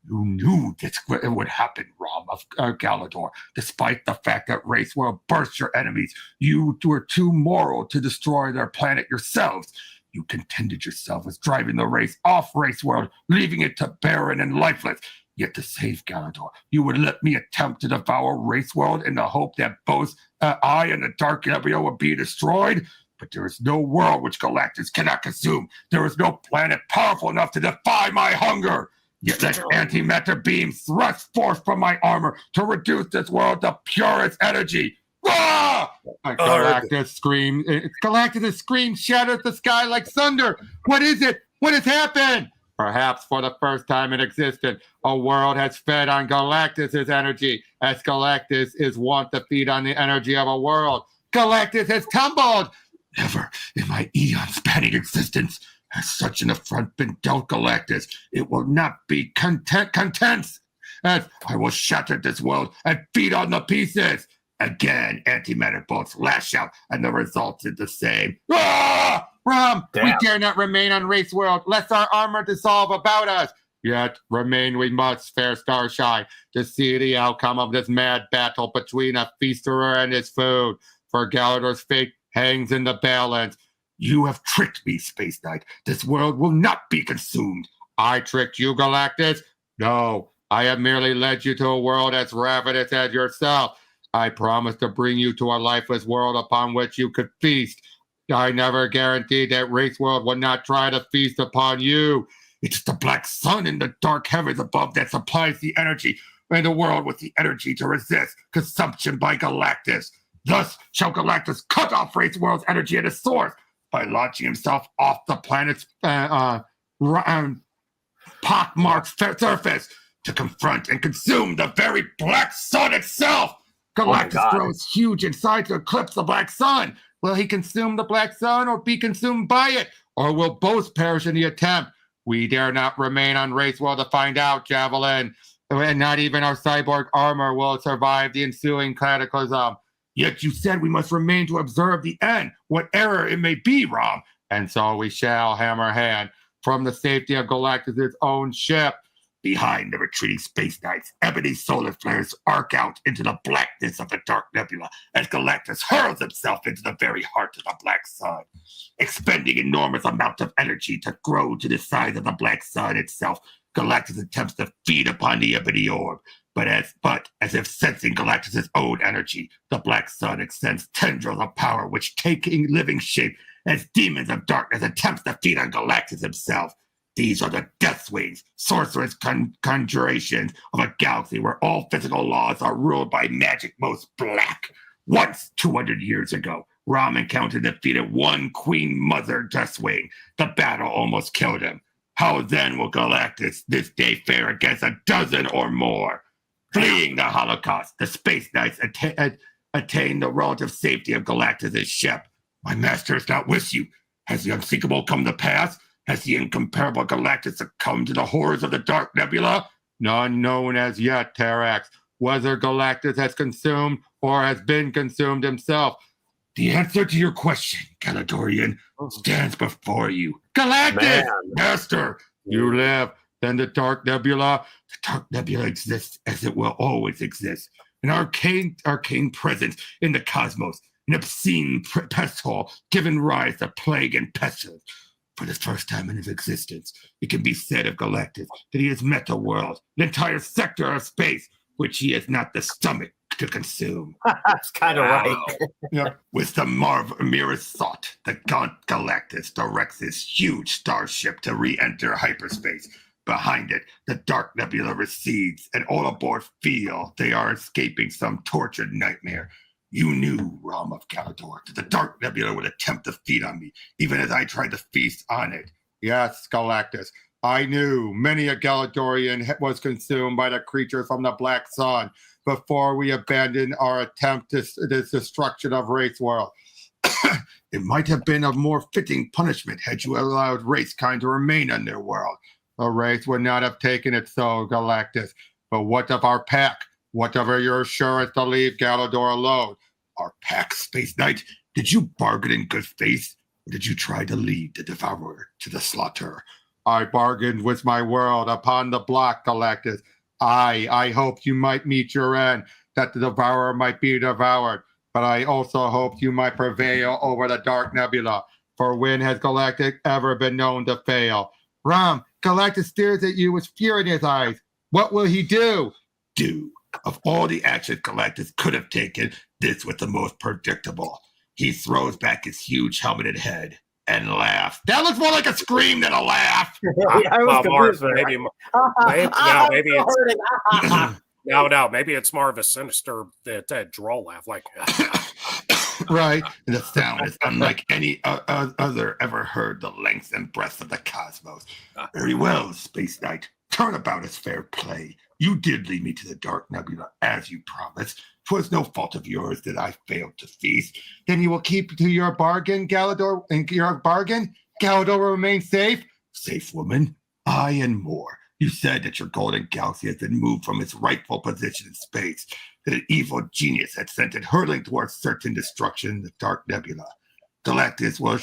You knew this would happen, Rom of Galador. Despite the fact that Race World burst your enemies, you were too moral to destroy their planet yourselves. You contented yourself as driving the race off Race World, leaving it to barren and lifeless. Yet to save Galador, you would let me attempt to devour Race World in the hope that both I and the Dark Nebula would be destroyed? But there is no world which Galactus cannot consume. There is no planet powerful enough to defy my hunger. Yet let antimatter beams thrust forth from my armor to reduce this world to purest energy. Ah! Galactus screams. Galactus' scream shatters the sky like thunder. What is it? What has happened? Perhaps for the first time in existence, a world has fed on Galactus' energy, as Galactus is wont to feed on the energy of a world. Galactus has tumbled! Never in my eon-spanning existence has such an affront been dealt Galactus. It will not be content, as I will shatter this world and feed on the pieces. Again, antimatter bolts lash out, and the result is the same. Ah! Rom, we dare not remain on Race World, lest our armor dissolve about us. Yet remain we must, fair Starshine, to see the outcome of this mad battle between a feasterer and his food. For Galador's fate hangs in the balance. You have tricked me, Space Knight. This world will not be consumed. I tricked you, Galactus? No, I have merely led you to a world as ravenous as yourself. I promised to bring you to a lifeless world upon which you could feast. I never guaranteed that Race World would not try to feast upon you. It's the black sun in the dark heavens above that supplies the energy, and the world with the energy to resist consumption by Galactus. Thus shall Galactus cut off Race World's energy at its source by launching himself off the planet's pockmarked surface to confront and consume the very black sun itself. Galactus grows huge inside to eclipse the black sun. Will he consume the black sun or be consumed by it? Or will both perish in the attempt? We dare not remain on Race World to find out, Javelin. And not even our cyborg armor will survive the ensuing cataclysm. Yet you said we must remain to observe the end, whatever it may be, Rom. And so we shall, Hammerhand, from the safety of Galactus' own ship. Behind the retreating Space Knights, ebony solar flares arc out into the blackness of the Dark Nebula as Galactus hurls himself into the very heart of the Black Sun. Expending enormous amounts of energy to grow to the size of the Black Sun itself, Galactus attempts to feed upon the ebony orb. But as if sensing Galactus' own energy, the Black Sun extends tendrils of power which taking living shape as demons of darkness attempts to feed on Galactus himself. These are the death wings, sorcerous conjurations of a galaxy where all physical laws are ruled by magic most black. Once, 200 years ago, Rom encountered and defeated one Queen Mother Deathwing. The battle almost killed him. How then will Galactus this day fare against a dozen or more? Fleeing the Holocaust, the Space Knights attain the relative safety of Galactus' ship. My master is not with you. Has the unthinkable come to pass? Has the incomparable Galactus succumbed to the horrors of the Dark Nebula? None known as yet, Terax. Whether Galactus has consumed or has been consumed himself. The answer to your question, Galadorian, stands before you. Galactus! Master, you live. Then the Dark Nebula exists as it will always exist. An arcane presence in the cosmos, an obscene pest hole given rise to plague and pestilence. For the first time in his existence, it can be said of Galactus that he has met a world, an entire sector of space, which he has not the stomach to consume. That's kind of right. With the merest thought, the gaunt Galactus directs his huge starship to re-enter hyperspace. Behind it, the Dark Nebula recedes, and all aboard feel they are escaping some tortured nightmare. You knew, Rom of Galador, that the Dark Nebula would attempt to feed on me, even as I tried to feast on it. Yes, Galactus, I knew many a Galadorian was consumed by the creatures from the Black Sun before we abandoned our attempt to this destruction of Race World. It might have been a more fitting punishment had you allowed racekind to remain on their world. The race would not have taken it so, Galactus. But what of our pack? What of your assurance to leave Galador alone? Our pack, Space Knight? Did you bargain in good faith? Or did you try to lead the devourer to the slaughter? I bargained with my world upon the block, Galactus. I hope you might meet your end, that the devourer might be devoured. But I also hope you might prevail over the Dark Nebula. For when has Galactus ever been known to fail? Rom, Galactus stares at you with fear in his eyes. What will he do? Of all the actions Galactus could have taken, this was the most predictable. He throws back his huge helmeted head and laughs. That looks more like a scream than a laugh. I was confused there. Maybe it's more of a sinister droll laugh, like. Right, and the sound is unlike any other ever heard the length and breadth of the cosmos. Very well, Space Knight. Turnabout is fair play. You did lead me to the Dark Nebula, as you promised. 'Twas no fault of yours that I failed to feast. Then you will keep to your bargain, Galador, and your bargain? Galador will remain safe? Safe, woman. Aye, and more. You said that your golden galaxy has been moved from its rightful position in space, that an evil genius had sent it hurtling towards certain destruction in the Dark Nebula. Galactus will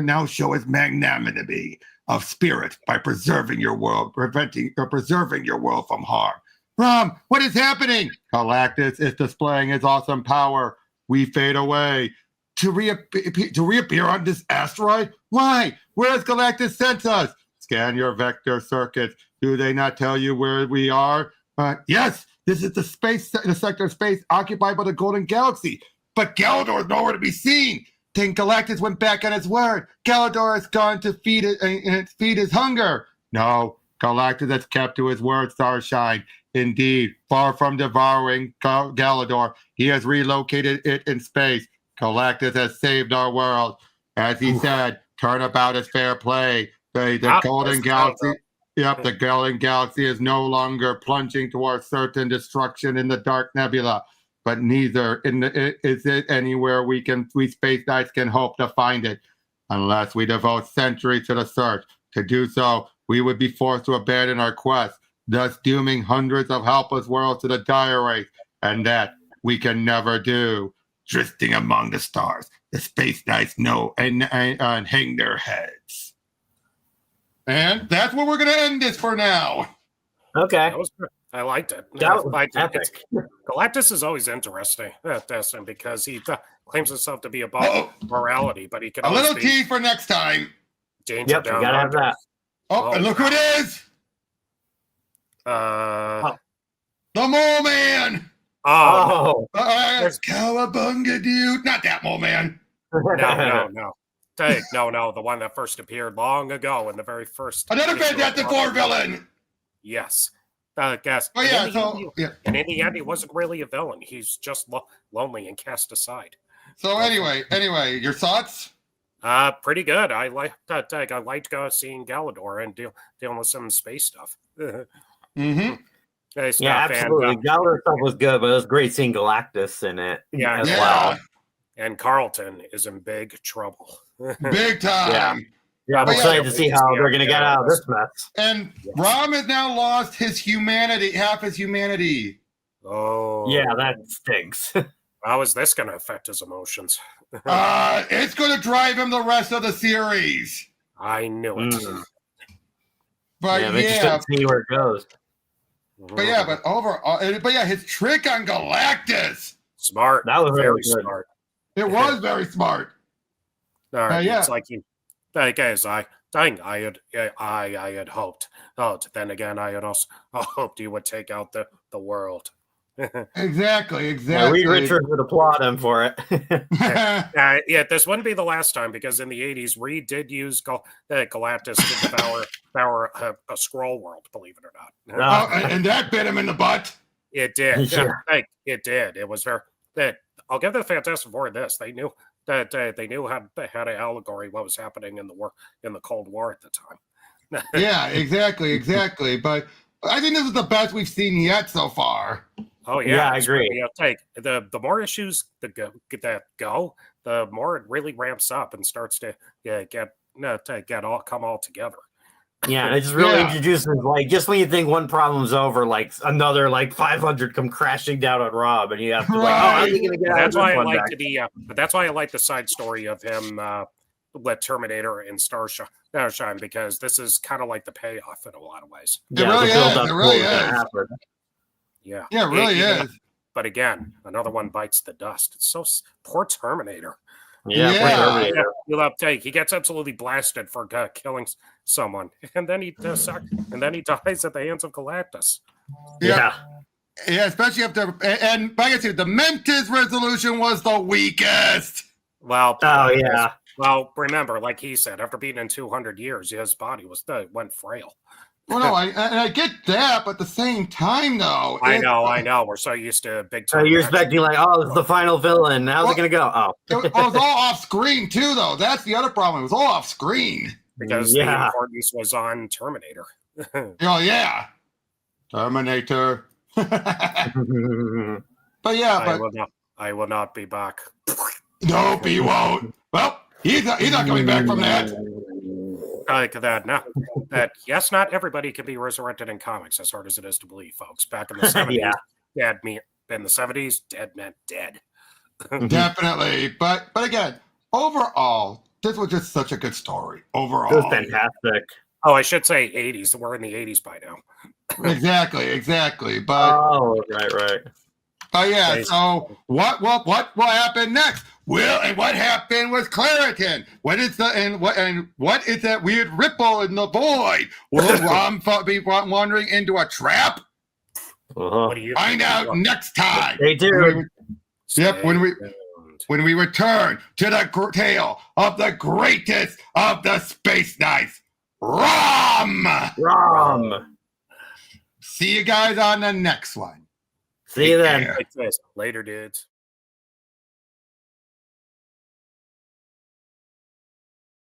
now show his magnanimity of spirit by preserving your world, preserving your world from harm. Rom, what is happening? Galactus is displaying his awesome power. We fade away. To reappear on this asteroid? Why? Where has Galactus sent us? Scan your vector circuits. Do they not tell you where we are? Yes, this is the sector of space occupied by the Golden Galaxy. But Galador is nowhere to be seen. Then Galactus went back on his word. Galador has gone to feed his hunger. No, Galactus has kept to his word, Starshine. Indeed, far from devouring Galador, he has relocated it in space. Galactus has saved our world. As he said, turnabout is fair play. The Golden Galaxy. Yep, the Golden Galaxy is no longer plunging towards certain destruction in the Dark Nebula, but neither is it anywhere we Space Knights can hope to find it, unless we devote centuries to the search. To do so, we would be forced to abandon our quest, thus dooming hundreds of helpless worlds to the dire race, and that we can never do. Drifting among the stars, the Space Knights know and hang their heads. And that's where we're going to end this for now. Okay. I liked it. Galactus is always interesting because he claims himself to be above morality, but he can. A little tea for next time. Danger yep, you gotta have that. And look who it is. The Mole Man. It's Cowabunga, dude. Not that Mole Man. No. No, the one that first appeared long ago in the very first. Another Fantastic Four villain. Yes. Guess. And in the end, he wasn't really a villain. He's just lonely and cast aside. So anyway, your thoughts? Pretty good. I liked seeing Galador and dealing with some space stuff. Mm-hmm. Yeah, absolutely. Galador stuff was good, but it was great seeing Galactus in it as well. And Carlton is in big trouble. Big time. Yeah, I'm excited to see how they're going to get out of this mess. And Rom has now lost his humanity, half his humanity. Oh. Yeah, that stinks. How is this going to affect his emotions? It's going to drive him the rest of the series. I knew it. But I'm interested to see where it goes. But his trick on Galactus. Smart. That was very smart. It was very smart. All right, it's like guys, I had hoped. Then again, I had also hoped you would take out the world. Exactly. Reed Richards would applaud him for it. This wouldn't be the last time because in the 80s, Reed did use Galactus to devour a scroll world, believe it or not. And that bit him in the butt. It did. It did. It was very. I'll give the Fantastic Four this. They knew that they knew how to allegory what was happening in the Cold War at the time. Yeah, exactly. But I think this is the best we've seen yet so far. Oh yeah, I agree. The more issues that go, the more it really ramps up and starts to come all together. Yeah, and it just really introduces just when you think one problem's over, another 500 come crashing down on Rob, and you have to how are you gonna get out That's of why this I like the side story of him with Terminator and Starshine, because this is kind of like the payoff in a lot of ways. It really the build is. up It to really what was gonna is. happen. Yeah. Yeah, it really is. But again, another one bites the dust. It's so poor Terminator. Yeah, Yeah. poor Terminator. He gets absolutely blasted for killing someone, and then he dies at the hands of Galactus. Yeah. Yeah, especially after, and like I said, the Mentis resolution was the weakest. Well, Oh yeah. Well, remember, like he said, after being in 200 years, his body went frail. Well, no, I get that, but at the same time, though, I know. We're so used to big So time. you're expecting like, oh, it's the final villain. How's it gonna go? Oh, it was all off screen too, though. That's the other problem. It was all off screen. Because the importance was on Terminator. Oh yeah, Terminator. But yeah, I will not be back. nope, he won't. Well, he's not coming back from that. Like that. No. Yes, not everybody can be resurrected in comics, as hard as it is to believe, folks. Back in the 70s, dead meant dead. Definitely. But again, overall, this was just such a good story. Overall. it was fantastic. Oh, I should say 80s. We're in the 80s by now. Exactly. But right. But yeah, so what will happen next? And what happened with Claritin? What is that weird ripple in the void? Will Rom be wandering into a trap? What do you Find out next time. They do. When we return to the tale of the greatest of the Space Knights, Rom. See you guys on the next one. See you then. Later, dudes.